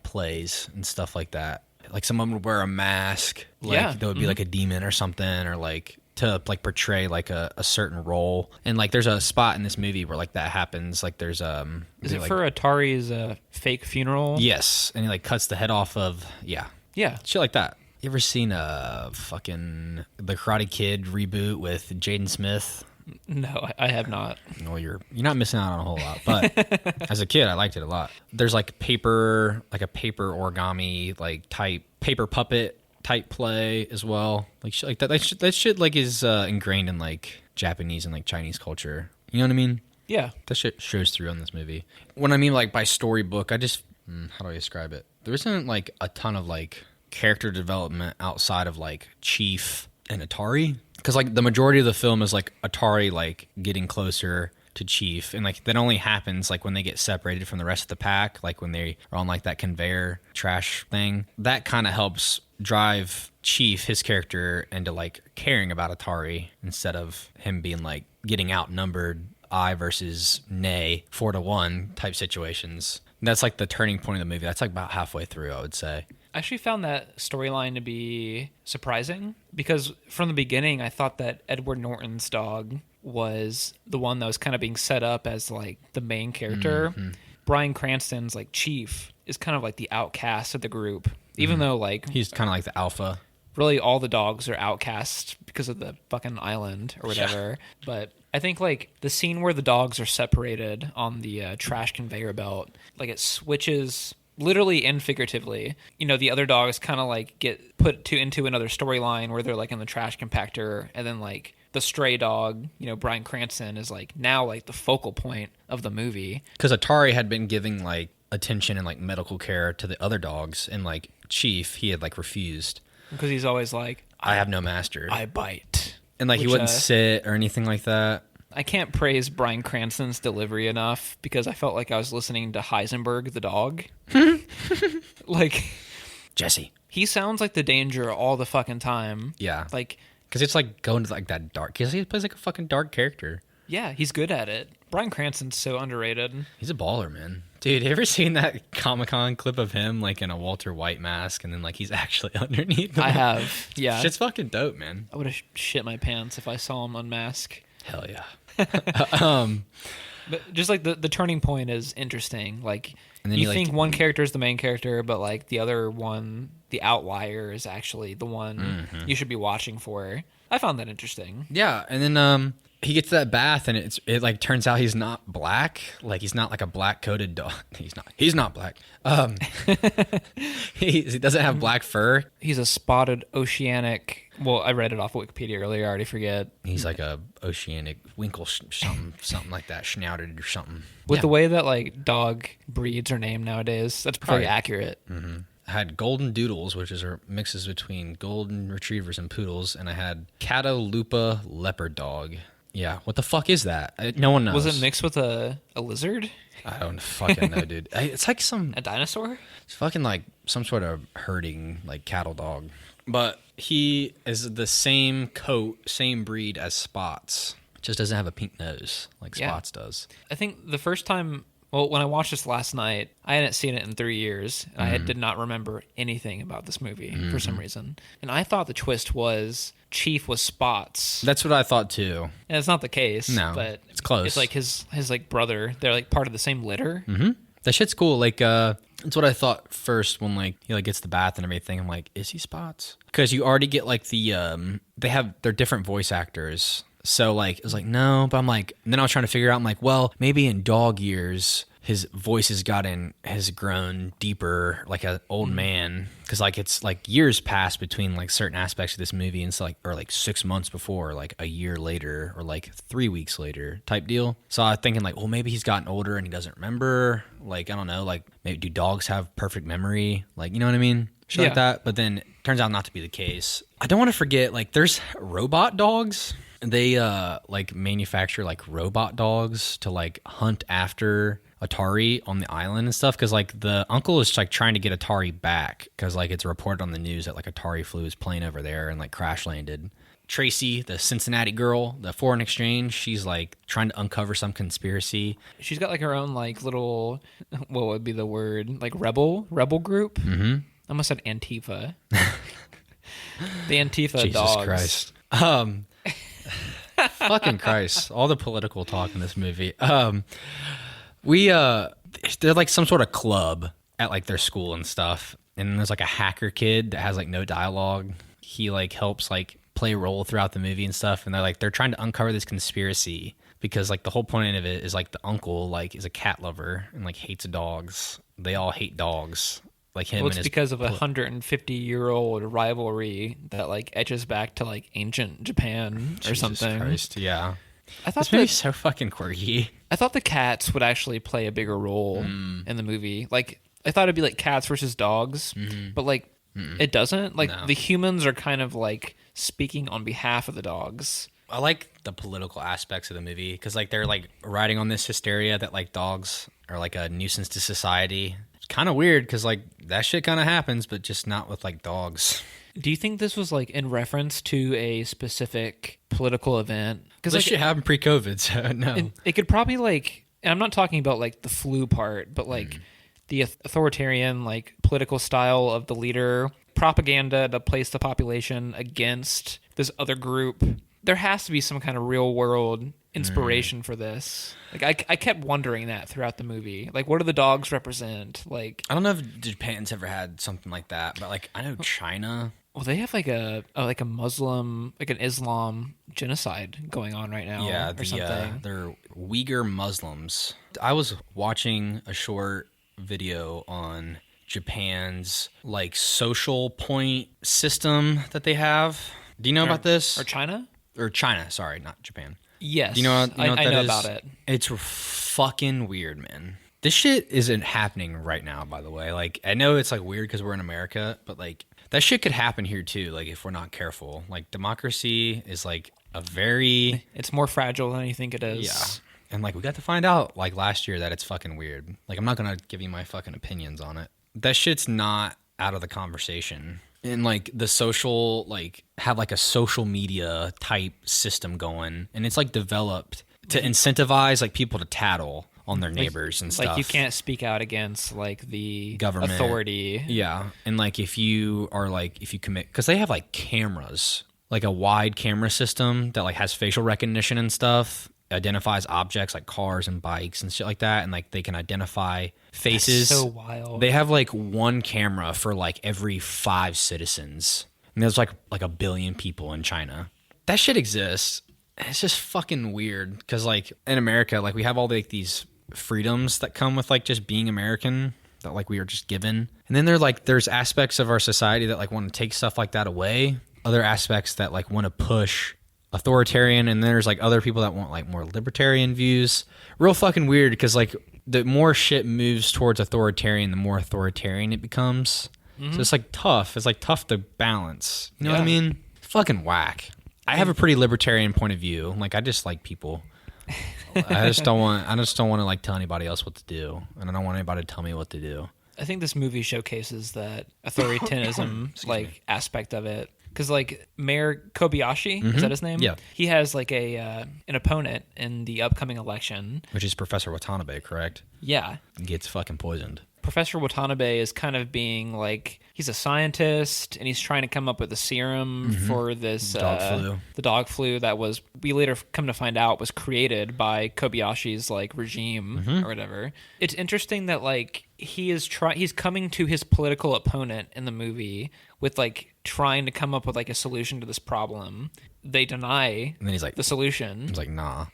plays and stuff like that. Like someone would wear a mask, like there would be like a demon or something, or like to like portray like a certain role. And like there's a spot in this movie where like that happens. Like there's is it like, for Atari's fake funeral? Yes, and he like cuts the head off of yeah shit like that. You ever seen fucking the Karate Kid reboot with Jaden Smith? No, I have not. Well, you're not missing out on a whole lot. But as a kid, I liked it a lot. There's like a paper origami like type paper puppet type play as well. Like shit like that. That shit like is ingrained in like Japanese and like Chinese culture. You know what I mean? Yeah. That shit shows through on this movie. When I mean like by storybook, I just how do I describe it? There isn't like a ton of like character development outside of like Chief and Atari, because like the majority of the film is like Atari like getting closer to Chief, and like that only happens like when they get separated from the rest of the pack, like when they are on like that conveyor trash thing. That kind of helps drive Chief, his character, into like caring about Atari instead of him being like getting outnumbered I versus nay 4-1 type situations. And that's like the turning point of the movie. That's like about halfway through, I would say. I actually found that storyline to be surprising because from the beginning, I thought that Edward Norton's dog was the one that was kind of being set up as like the main character. Mm-hmm. Bryan Cranston's like Chief is kind of like the outcast of the group, even though like he's kind of like the alpha. Really, all the dogs are outcast because of the fucking island or whatever. Yeah. But I think like the scene where the dogs are separated on the trash conveyor belt, like it switches literally and figuratively. You know, the other dogs kind of like get put into another storyline where they're like in the trash compactor, and then like the stray dog, you know, Bryan Cranston is like now like the focal point of the movie. Because Atari had been giving like attention and like medical care to the other dogs, and like Chief, he had like refused. Because he's always like, I have no master. I bite. And like he wouldn't sit or anything like that. I can't praise Bryan Cranston's delivery enough because I felt like I was listening to Heisenberg the dog. Like, Jesse. He sounds like the danger all the fucking time. Yeah. Like, because it's like going to like that dark. Because he plays like a fucking dark character. Yeah, he's good at it. Bryan Cranston's so underrated. He's a baller, man. Dude, you ever seen that Comic-Con clip of him like in a Walter White mask and then like he's actually underneath him? I have, yeah. Shit's fucking dope, man. I would have shit my pants if I saw him unmask. Hell yeah. But just like the turning point is interesting. Like, and then you think one character is the main character, but like the other one, the outlier, is actually the one you should be watching for. I found that interesting. Yeah, and then he gets to that bath, and it like turns out he's not black. Like he's not like a black coated dog. He's not black. He doesn't have black fur. He's a spotted oceanic. Well, I read it off Wikipedia earlier. I already forget. He's like a oceanic winkle something like that, schnauted or something. With the way that like dog breeds are named nowadays, that's very accurate. Mm-hmm. I had golden doodles, which is mixes between golden retrievers and poodles, and I had Catalupa leopard dog. Yeah, what the fuck is that? No one knows. Was it mixed with a lizard? I don't fucking know, dude. It's like a dinosaur? It's fucking like some sort of herding like cattle dog. But he is the same coat, same breed as Spots. Just doesn't have a pink nose like Spots does. I think the first time, well, when I watched this last night, I hadn't seen it in 3 years. And I did not remember anything about this movie for some reason. And I thought the twist was Chief was Spots. That's what I thought too. And it's not the case. No, but it's close. It's like his like brother. They're like part of the same litter. Mm-hmm. That shit's cool. Like, that's what I thought first when like he like gets the bath and everything. I'm like, is he Spots? Because you already get like the they're different voice actors. So like it was like no, but I'm like, and then I was trying to figure out. I'm like, well, maybe in dog years his voice has grown deeper, like an old man, because like it's like years passed between like certain aspects of this movie, and it's like or like 6 months before, like a year later, or like 3 weeks later type deal. So I was thinking like, well, maybe he's gotten older and he doesn't remember. Like I don't know, like maybe do dogs have perfect memory? Like you know what I mean? Shit like that. But then it turns out not to be the case. I don't want to forget like there's robot dogs. They like manufacture like robot dogs to like hunt after Atari on the island and stuff, because like the uncle is like trying to get Atari back because like it's reported on the news that like Atari flew his plane over there and like crash landed. Tracy, the Cincinnati girl, the foreign exchange, she's like trying to uncover some conspiracy. She's got like her own like little, what would be the word, like rebel group. Mm-hmm. I almost said Antifa. The Antifa Jesus dogs. Christ. Fucking Christ. All the political talk in this movie. They're like some sort of club at like their school and stuff. And there's like a hacker kid that has like no dialogue. He like helps like play a role throughout the movie and stuff, and they're trying to uncover this conspiracy because like the whole point of it is like the uncle like is a cat lover and like hates dogs. They all hate dogs. Like him. Well, it's and his because of a 150-year-old rivalry that like etches back to like ancient Japan or Jesus something. Christ, yeah. I thought This movie's so fucking quirky. I thought the cats would actually play a bigger role in the movie. Like I thought it'd be like cats versus dogs, but like it doesn't. Like No. the humans are kind of like speaking on behalf of the dogs. I like the political aspects of the movie because like they're like riding on this hysteria that like dogs are like a nuisance to society. It's kind of weird because like that shit kind of happens, but just not with like dogs. Do you think this was like in reference to a specific political event? Because This shit happened pre-COVID, so no. it could probably like, and I'm not talking about like the flu part, but like the authoritarian like political style of the leader, propaganda to place the population against this other group. There has to be some kind of real world inspiration for this. Like I kept wondering that throughout the movie. Like, what do the dogs represent? Like, I don't know if Japan's ever had something like that, but like I know China. well, they have like a Muslim, like an Islam genocide going on right now. Yeah, or something. they're Uyghur Muslims. I was watching a short video on Japan's like social point system that they have. Do you know about this? Or China? Or China, sorry, not Japan. Yes, Do you know what I that know is? about it. It's fucking weird, man. This shit isn't happening right now, by the way. Like, I know it's like weird because we're in America, but like that shit could happen here too. Like, if we're not careful, like democracy is like a very It's more fragile than you think it is. yeah. And like we got to find out like last year that it's fucking weird. Like, I'm not gonna give you my fucking opinions on it. That shit's not out of the conversation. And like the social, like have like a social media type system going, and it's like developed to incentivize like people to tattle on their neighbors and stuff. Like you can't speak out against like the Government authority. Yeah, and like if you commit, because they have like cameras, like a wide camera system that like has facial recognition and stuff, identifies objects like cars and bikes and shit like that, and like they can identify faces. That's so wild. They have like one camera for like every 5 citizens, and there's like a billion people in China. That shit exists. It's just fucking weird because like in America, like we have all like these freedoms that come with like just being American that like we are just given, and then there's aspects of our society that like want to take stuff like that away, other aspects that like want to push authoritarian, and then there's like other people that want like more libertarian views. Real fucking weird because like the more shit moves towards authoritarian, the more authoritarian it becomes. So it's like tough. It's like tough to balance. You know what I mean? Fucking whack. I have a pretty libertarian point of view. Like I just like people. I just don't want to like tell anybody else what to do, and I don't want anybody to tell me what to do. I think this movie showcases that authoritarianism like aspect of it. Because like Mayor Kobayashi, is that his name? Yeah. He has like an opponent in the upcoming election. Which is Professor Watanabe, correct? Yeah. Gets fucking poisoned. Professor Watanabe is kind of being like, he's a scientist and he's trying to come up with a serum for this Dog flu. The dog flu that was, we later come to find out, was created by Kobayashi's like regime or whatever. It's interesting that like he's coming to his political opponent in the movie with like trying to come up with like a solution to this problem. They deny And then he's like, the solution. he's like, nah.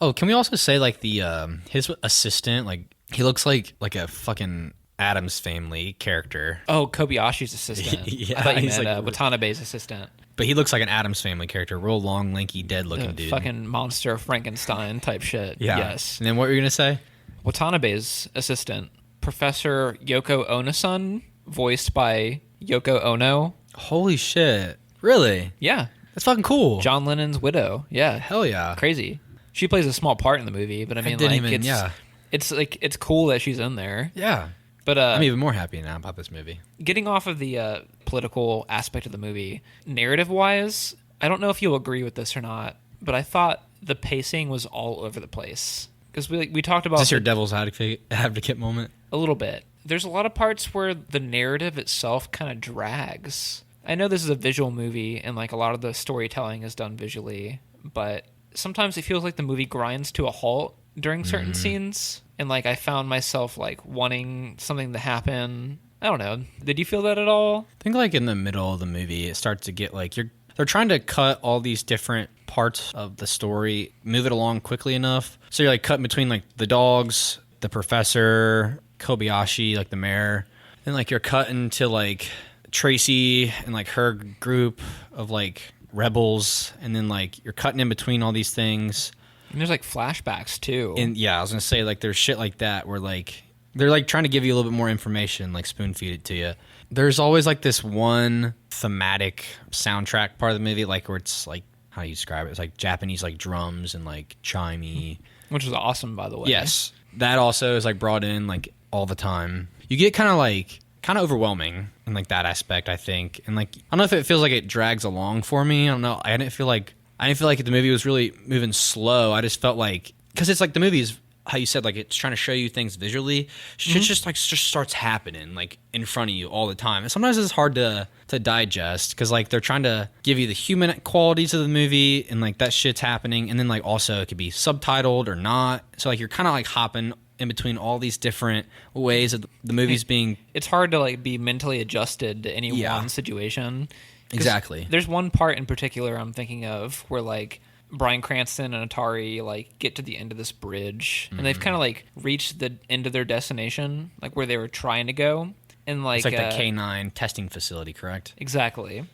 Oh, can we also say like the his assistant, like he looks like a fucking Addams Family character. Oh, Kobayashi's assistant. Yeah, I thought you he's meant like- Watanabe's assistant. But he looks like an Addams Family character, real long, lanky, dead-looking dude. Fucking monster Frankenstein type shit. Yeah. Yes. And then what were you gonna say? Watanabe's assistant, Professor Yoko Ono-san, voiced by Yoko Ono. Holy shit! Really? Yeah. That's fucking cool. John Lennon's widow. Yeah. Hell yeah. Crazy. She plays a small part in the movie, but I mean, didn't like, even- it's, yeah. it's like, it's cool that she's in there. Yeah. But I'm even more happy now about this movie. getting off of the political aspect of the movie, narrative-wise, I don't know if you'll agree with this or not, but I thought the pacing was all over the place. Because we talked about Is this your devil's advocate moment? a little bit. There's a lot of parts where the narrative itself kind of drags. I know this is a visual movie, and like a lot of the storytelling is done visually, but sometimes it feels like the movie grinds to a halt during certain scenes, and like I found myself like wanting something to happen. I don't know. Did you feel that at all? I think like in the middle of the movie, it starts to get like they're trying to cut all these different parts of the story, move it along quickly enough. So you're like cutting between like the dogs, the professor, Kobayashi, like the mayor, and like you're cutting to like Tracy and like her group of like rebels, and then like you're cutting in between all these things. And there's like flashbacks too. And yeah, I was gonna say like there's shit like that where like they're like trying to give you a little bit more information, like spoon feed it to you. There's always like this one thematic soundtrack part of the movie, like where it's like, how do you describe it? It's like Japanese like drums and like chimey, which is awesome, by the way. Yes, that also is like brought in like all the time. You get kind of overwhelming in like that aspect, I think, and like I don't know if it feels like it drags along for me. I don't know. I didn't feel like the movie was really moving slow. I just felt like, because it's like the movie is, how you said, like it's trying to show you things visually. Shit just starts happening like in front of you all the time, and sometimes it's hard to digest because like they're trying to give you the human qualities of the movie, and like that shit's happening, and then like also it could be subtitled or not. So like you're kind of like hopping in between all these different ways of the movies being. It's hard to like be mentally adjusted to any one situation. Exactly. There's one part in particular I'm thinking of where like Bryan Cranston and Atari like get to the end of this bridge, and they've kind of like reached the end of their destination, like where they were trying to go, and like it's like the canine testing facility, correct? Exactly. And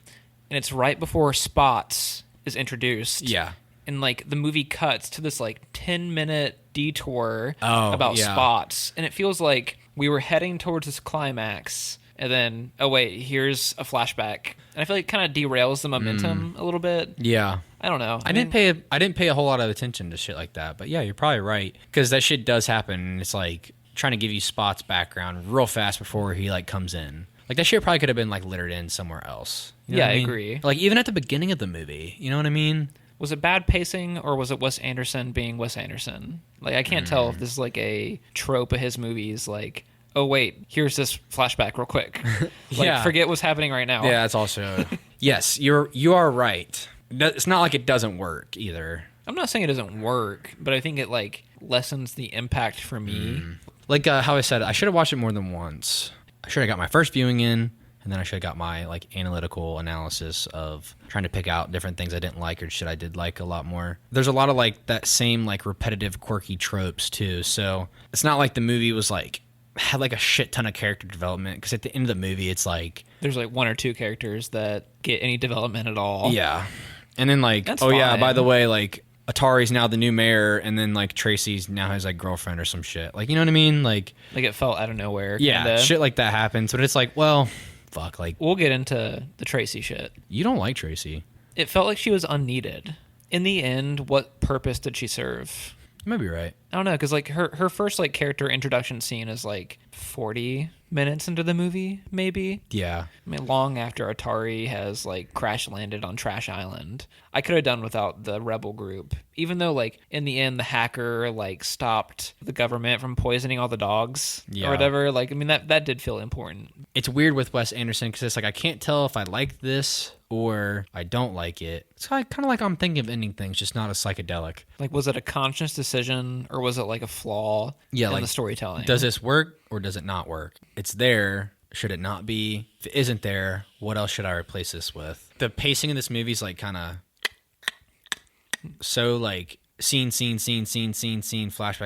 it's right before Spots is introduced. Yeah. And like the movie cuts to this like 10-minute detour about Spots, and it feels like we were heading towards this climax, and then here's a flashback, and I feel like it kind of derails the momentum a little bit. Yeah. I don't know. I didn't pay a whole lot of attention to shit like that, but yeah, you're probably right, because that shit does happen, and it's like trying to give you Spot's background real fast before he like comes in. Like that shit probably could have been like littered in somewhere else. You know I agree. Like even at the beginning of the movie, you know what I mean? Was it bad pacing, or was it Wes Anderson being Wes Anderson? Like I can't tell if this is like a trope of his movies, like, oh wait, here's this flashback real quick. Like forget what's happening right now. Yeah, that's also yes, you are right. It's not like it doesn't work either. I'm not saying it doesn't work, but I think it like lessens the impact for me. Like how I said, I should have watched it more than once. I should have got my first viewing in, and then I should have got my like analytical analysis of trying to pick out different things I didn't like or shit I did like a lot more. There's a lot of like that same like repetitive quirky tropes too. So it's not like the movie was like had like a shit ton of character development, because at the end of the movie it's like there's like one or two characters that get any development at all. Yeah. And then like, That's yeah, fine. by the way, like Atari's now the new mayor, and then like Tracy's now his like girlfriend or some shit. Like, you know what I mean? Like it felt out of nowhere. Yeah, kinda. Shit like that happens, but it's like, well, fuck, like we'll get into the Tracy shit. You don't like Tracy. It felt like she was unneeded. In the end, what purpose did she serve? You might be right. I don't know, because like her first like character introduction scene is like 40 minutes into the movie, maybe. Yeah. I mean, long after Atari has like crash landed on Trash Island. I could have done without the rebel group, even though like in the end the hacker like stopped the government from poisoning all the dogs or whatever. Like, I mean, that did feel important. It's weird with Wes Anderson, because it's like I can't tell if I like this or I don't like it. It's kind of like I'm thinking of ending things, just not as psychedelic. Like, was it a conscious decision, or was it like a flaw in like, the storytelling? Does this work or does it not work? It's there. Should it not be? If it isn't there, what else should I replace this with? The pacing of this movie is like kind of so like scene, flashback,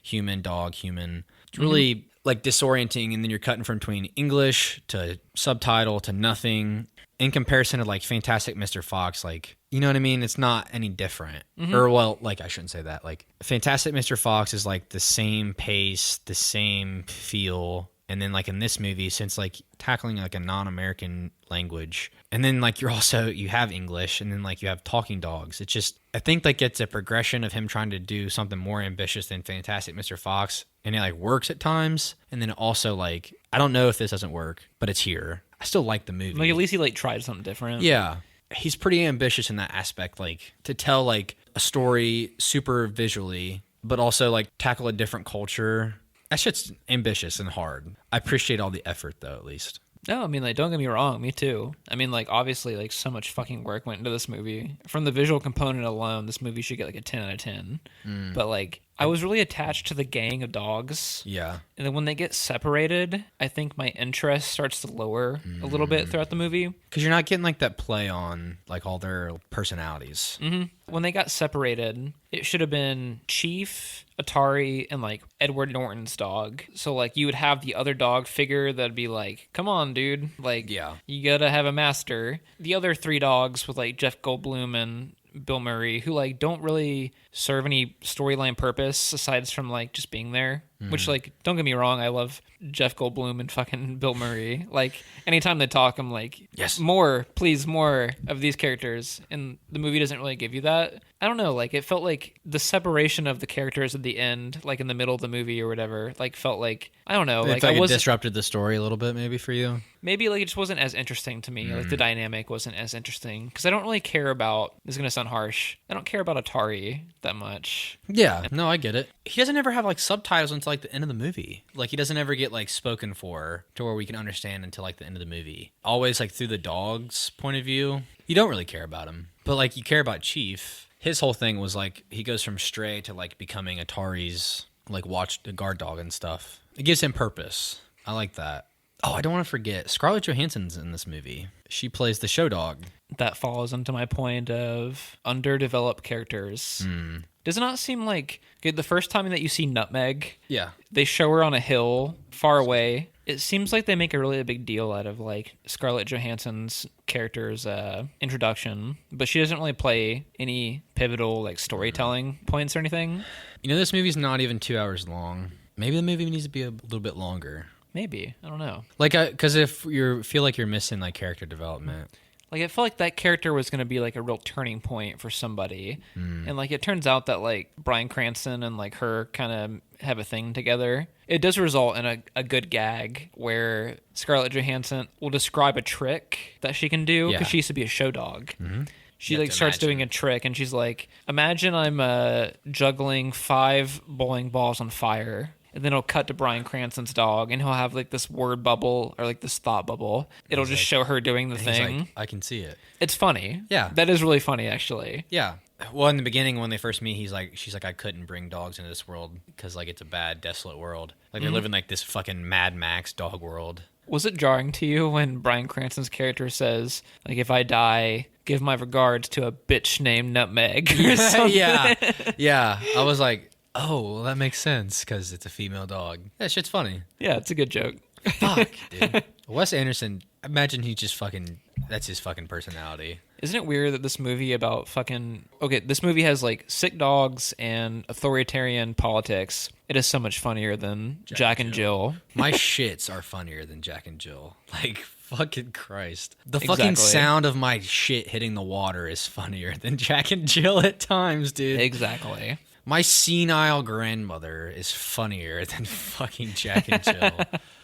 human, dog, human. It's really like disorienting, and then you're cutting from between English to subtitle to nothing. In comparison to like Fantastic Mr. Fox, like, you know what I mean? It's not any different. Or well, like I shouldn't say that. Like Fantastic Mr. Fox is like the same pace, the same feel. And then like in this movie, since like tackling like a non-American language, and then like you have English, and then like you have talking dogs. It's just, I think like it's a progression of him trying to do something more ambitious than Fantastic Mr. Fox. And it like works at times. And then also like, I don't know if this doesn't work, but it's here. I still like the movie. Like at least he like tried something different. Yeah. He's pretty ambitious in that aspect, like to tell like a story super visually, but also like tackle a different culture. That shit's ambitious and hard. I appreciate all the effort though, at least. No, I mean, like, don't get me wrong, me too. I mean, like, obviously, like, so much fucking work went into this movie. From the visual component alone, this movie should get like a 10 out of 10. But like, I was really attached to the gang of dogs. Yeah. And then when they get separated, I think my interest starts to lower a little bit throughout the movie. Because you're not getting like that play on like all their personalities. Mm-hmm. When they got separated, it should have been Chief, Atari, and like Edward Norton's dog. So like you would have the other dog figure that'd be like, come on, dude. Like, you gotta have a master. The other three dogs with like Jeff Goldblum and Bill Murray, who like don't really serve any storyline purpose aside from like just being there. Which, like, don't get me wrong, I love Jeff Goldblum and fucking Bill Murray. Like, anytime they talk, I'm like, yes, more, please, more of these characters. And the movie doesn't really give you that. I don't know, like, it felt like the separation of the characters at the end, like in the middle of the movie or whatever, like, felt like, I don't know. Like, it disrupted the story a little bit, maybe, for you? Maybe, like, it just wasn't as interesting to me. Like, the dynamic wasn't as interesting. Because I don't really care about, this is going to sound harsh, I don't care about Atari that much. Yeah, no, I get it. He doesn't ever have, like, subtitles until, like, the end of the movie. Like, he doesn't ever get, like, spoken for to where we can understand until, like, the end of the movie. Always, like, through the dog's point of view. You don't really care about him. But, like, you care about Chief. His whole thing was, like, he goes from stray to, like, becoming Atari's, like, watch the guard dog and stuff. It gives him purpose. I like that. Oh, I don't want to forget. Scarlett Johansson's in this movie. She plays the show dog. That falls into my point of underdeveloped characters. Does it not seem like the first time that you see Nutmeg, they show her on a hill far away. It seems like they make a really big deal out of like Scarlett Johansson's character's introduction, but she doesn't really play any pivotal like storytelling points or anything. You know, this movie's not even 2 hours long. Maybe the movie needs to be a little bit longer. Maybe. I don't know. Like, because if you feel like you're missing like character development. Like, I felt like that character was going to be, like, a real turning point for somebody. And, like, it turns out that, like, Bryan Cranston and, like, her kind of have a thing together. It does result in a good gag where Scarlett Johansson will describe a trick that she can do because she used to be a show dog. She, like, starts doing a trick, and she's like, imagine I'm juggling 5 bowling balls on fire. And then it'll cut to Bryan Cranston's dog, and he'll have, like, this word bubble or, like, this thought bubble. It'll just show her doing the thing. Like, I can see it. It's funny. Yeah. That is really funny, actually. Yeah. Well, in the beginning, when they first meet, she's like, I couldn't bring dogs into this world because, like, it's a bad, desolate world. Like, they live in, like, this fucking Mad Max dog world. Was it jarring to you when Bryan Cranston's character says, like, if I die, give my regards to a bitch named Nutmeg? Yeah. I was like, oh, well, that makes sense because it's a female dog. That shit's funny. Yeah, it's a good joke. Fuck, dude. Wes Anderson, imagine he just fucking, that's his fucking personality. Isn't it weird that this movie about this movie has like sick dogs and authoritarian politics. It is so much funnier than Jack and Jill. My shits are funnier than Jack and Jill. Like, fucking Christ. The fucking sound of my shit hitting the water is funnier than Jack and Jill at times, dude. Exactly. My senile grandmother is funnier than fucking Jack and Jill.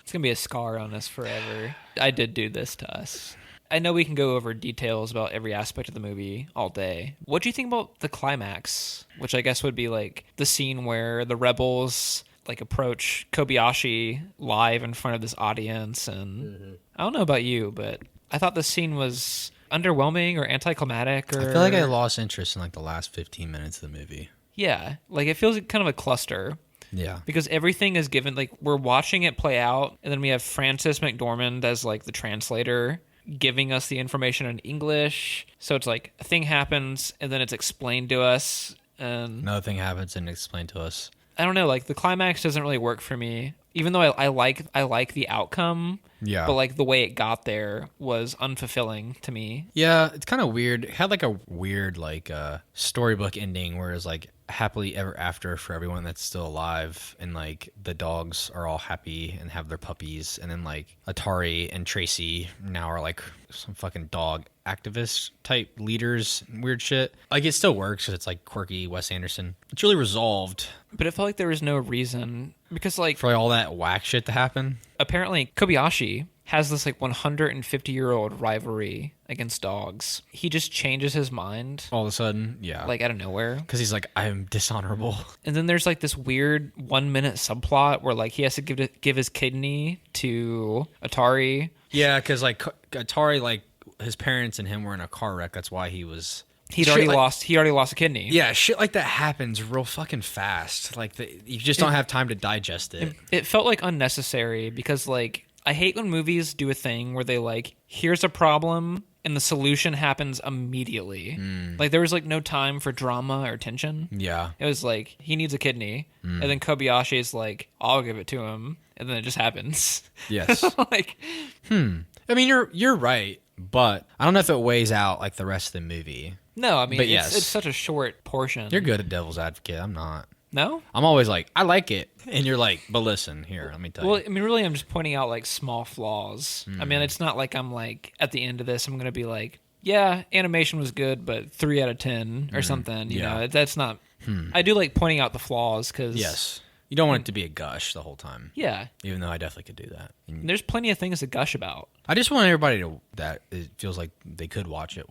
It's going to be a scar on us forever. I did do this to us. I know we can go over details about every aspect of the movie all day. What do you think about the climax? Which I guess would be like the scene where the rebels like approach Kobayashi live in front of this audience. And I don't know about you, but I thought the scene was underwhelming or anticlimactic. I feel like I lost interest in like the last 15 minutes of the movie. Yeah, like it feels like kind of a cluster. Yeah. Because everything is given, like we're watching it play out, and then we have Frances McDormand as like the translator giving us the information in English. So it's like a thing happens, and then it's explained to us. And another thing happens and explained to us. I don't know, like the climax doesn't really work for me. Even though I like the outcome, but like the way it got there was unfulfilling to me. Yeah, it's kind of weird. It had like a weird like storybook ending where it's like happily ever after for everyone that's still alive, and like the dogs are all happy and have their puppies, and then like Atari and Tracy now are like some fucking dog activist type leaders and weird shit. Like it still works because it's like quirky Wes Anderson. It's really resolved. But it felt like there was no reason because like for all that whack shit to happen. Apparently Kobayashi has this like 150-year-old rivalry against dogs. He just changes his mind all of a sudden, like out of nowhere, because he's like, I'm dishonorable. And then there's like this weird 1-minute subplot where like he has to give his kidney to Atari. Yeah, because like Atari, like his parents and him were in a car wreck. That's why he was He already lost a kidney. Yeah, shit like that happens real fucking fast. Like you just don't have time to digest it. It felt like unnecessary because like I hate when movies do a thing where they like, here's a problem and the solution happens immediately. Like there was like no time for drama or tension. Yeah. It was like, he needs a kidney. And then Kobayashi's like, I'll give it to him. And then it just happens. Yes. Like, I mean, you're right, but I don't know if it weighs out like the rest of the movie. no, I mean, But it's, yes. it's such a short portion. You're good at devil's advocate. I'm not. No? I'm always like, I like it. And you're like, but listen, here, let me tell Well, you. I mean, really, I'm just pointing out like small flaws. I mean, it's not like I'm like at the end of this, I'm gonna be like, yeah, animation was good, but 3 out of 10 or something. You know, that's not. I do like pointing out the flaws because Yes. You don't want it to be a gush the whole time. yeah, Even though I definitely could do that. And there's plenty of things to gush about. I just want everybody to, that it feels like they could watch it.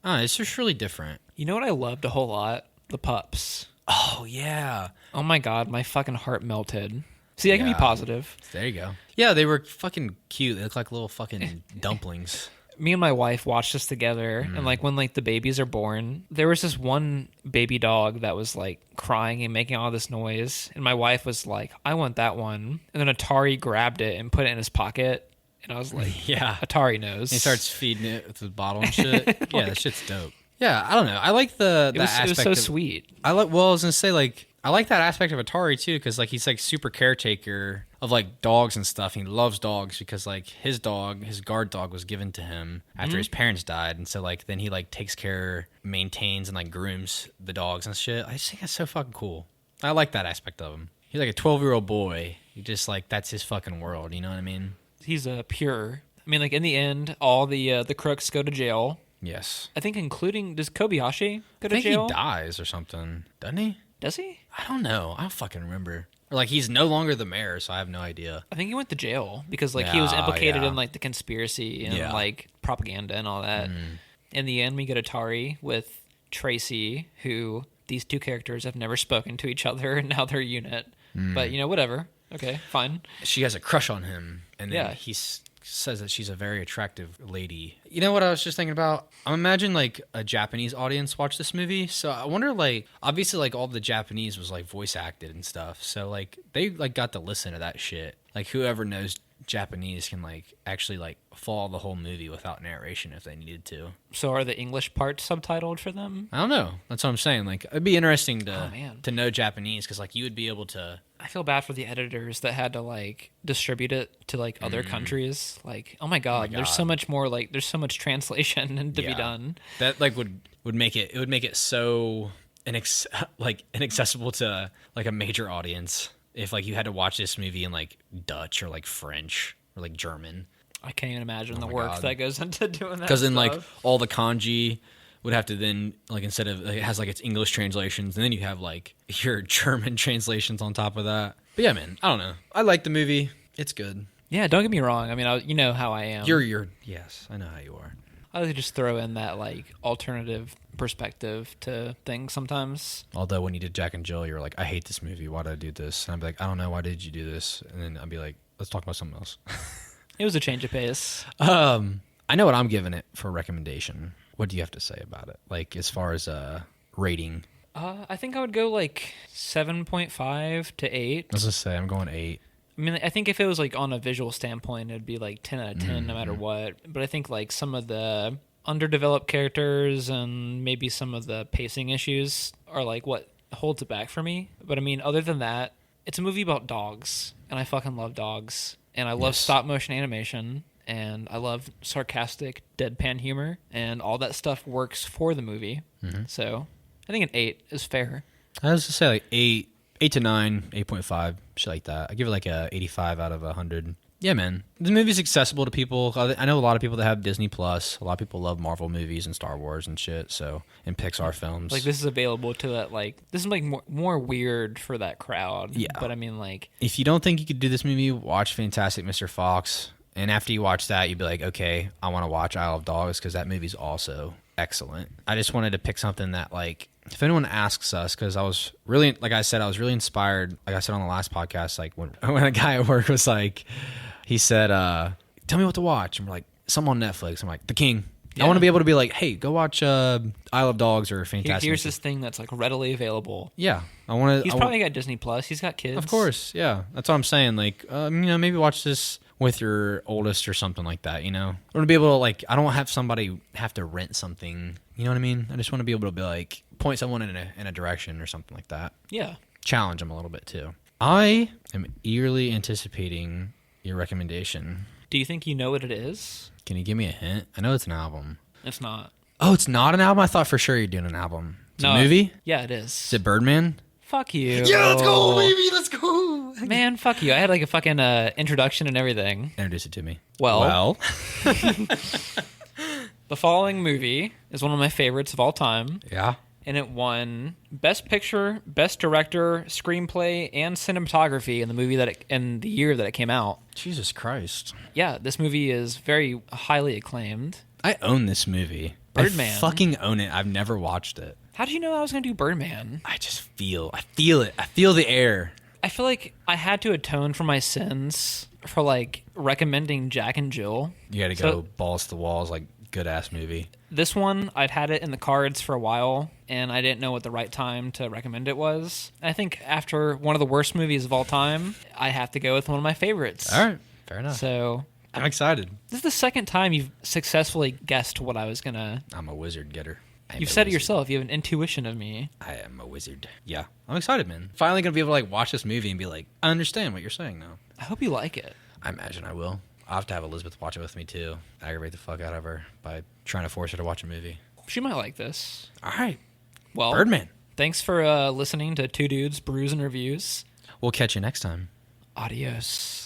It's just really different. You know what I loved a whole lot? The pups. Oh, yeah. Oh my god, my fucking heart melted. See, I can be Yeah. positive. There you go. Yeah, they were fucking cute. They look like little fucking dumplings. Me and my wife watched this together, and like when like the babies are born, there was this one baby dog that was like crying and making all this noise, and my wife was like, I want that one. And then Atari grabbed it and put it in his pocket, and I was like, Yeah. Atari knows. He starts feeding it with the bottle and shit. Yeah, that shit's dope. Yeah, I don't know. I like the it was aspect so of, sweet. I like. Well, I was gonna say like I like that aspect of Atari too, because like he's like super caretaker of like dogs and stuff. He loves dogs because like his guard dog was given to him after his parents died, and so like then he like takes care, maintains, and like grooms the dogs and shit. I just think that's so fucking cool. I like that aspect of him. He's like a 12-year-old boy. He just like that's his fucking world. You know what I mean? He's pure. I mean, like in the end, all the crooks go to jail. Yes. I think including, does Kobayashi go I to think jail? he dies or something, doesn't he? Does he? I don't know. I don't fucking remember. Or like he's no longer the mayor, so I have no idea. I think he went to jail because like he was implicated Yeah. in like the conspiracy and Yeah. like propaganda and all that. In the end, we get Atari with Tracy, who these two characters have never spoken to each other, and now they're a unit. But you know, whatever. Okay, fine. She has a crush on him, and then Yeah. he says that she's a very attractive lady. You know what I was just thinking about? I imagine like a Japanese audience watched this movie, so I wonder like obviously like all the Japanese was like voice acted and stuff, so like they like got to listen to that shit. Like whoever knows Japanese can like actually like follow the whole movie without narration if they needed to. So are the English parts subtitled for them? I don't know. That's what I'm saying. Like it'd be interesting to Oh, man. to know Japanese because like you would be able to. I feel bad for the editors that had to like distribute it to like other countries. Like, oh my god, there's so much more. Like, there's so much translation to be Yeah. done. That like would make it so inaccessible to like a major audience if like you had to watch this movie in like Dutch or like French or like German. I can't even imagine the my work God. that goes into doing that. Because then like stuff. all the kanji would have to then like instead of like, it has like its English translations and then you have like your German translations on top of that. But yeah, man, I don't know. I like the movie. It's good. Yeah, don't get me wrong. I mean, you know how I am. You're yes, I know how you are. I like to just throw in that like alternative perspective to things sometimes. Although when you did Jack and Jill, you were like, I hate this movie. Why did I do this? And I'd be like, I don't know. Why did you do this? And then I'd be like, let's talk about something else. It was a change of pace. I know what I'm giving it for a recommendation. What do you have to say about it? Like as far as rating? I think I would go like 7.5 to 8. Let's just say I'm going 8. I mean, I think if it was like on a visual standpoint, it'd be like 10 out of 10 no matter what. But I think like some of the underdeveloped characters and maybe some of the pacing issues are like what holds it back for me. But I mean, other than that, it's a movie about dogs, and I fucking love dogs. And I love stop motion animation, and I love sarcastic deadpan humor, and all that stuff works for the movie. So I think an 8 is fair. I was to say like 8 to 9, 8.5, shit like that. I give it like a 85 out of 100. Yeah, man. The movie's accessible to people. I know a lot of people that have Disney Plus. A lot of people love Marvel movies and Star Wars and shit. So, and Pixar films. Like this is available to that. Like this is like more weird for that crowd. Yeah. But I mean, like If you don't think you could do this movie, watch Fantastic Mr. Fox. And after you watch that, you'd be like, okay, I want to watch Isle of Dogs because that movie's also excellent. I just wanted to pick something that, like, if anyone asks us, because I was really, like I said, I was really inspired. Like I said on the last podcast, like when a guy at work was like, he said, tell me what to watch. And we're like, something on Netflix. I'm like, The King. I want to be able to be like, hey, go watch Isle of Dogs or Fantastic. Here's this thing that's like readily available. Yeah, I want to. He's probably got Disney Plus. He's got kids. Of course, yeah. That's what I'm saying. Like, maybe watch this with your oldest or something like that. I want to be able to like. I don't have somebody have to rent something. You know what I mean? I just want to be able to be like point someone in a direction or something like that. Yeah. Challenge them a little bit too. I am eagerly anticipating your recommendation. Do you think you know what it is? Can you give me a hint? I know it's an album. It's not. Oh, it's not an album? I thought for sure you're doing an album. It's No. a movie? Yeah, it is. Is it Birdman? Fuck you. Yeah, let's go, baby. Let's go. Man, fuck you. I had like a fucking introduction and everything. Introduce it to me. Well. The following movie is one of my favorites of all time. Yeah. And it won Best Picture, Best Director, Screenplay, and Cinematography in the year that it came out. Jesus Christ. Yeah, this movie is very highly acclaimed. I own this movie. Birdman. I fucking own it. I've never watched it. How did you know I was going to do Birdman? I feel it. I feel the air. I feel like I had to atone for my sins for like recommending Jack and Jill. You got to go balls to the walls, like good ass movie. This one, I'd had it in the cards for a while, and I didn't know what the right time to recommend it was. I think after one of the worst movies of all time, I have to go with one of my favorites. All right, fair enough. So I'm excited. This is the second time you've successfully guessed what I was gonna. I'm a wizard getter. You've said it yourself. You have an intuition of me. I am a wizard. Yeah, I'm excited, man. Finally gonna be able to like watch this movie and be like, I understand what you're saying now. I hope you like it. I imagine I will. I'll have to have Elizabeth watch it with me too. Aggravate the fuck out of her by trying to force her to watch a movie. She might like this. All right. Well, Birdman. Thanks for listening to Two Dudes, Brews, and Reviews. We'll catch you next time. Adios.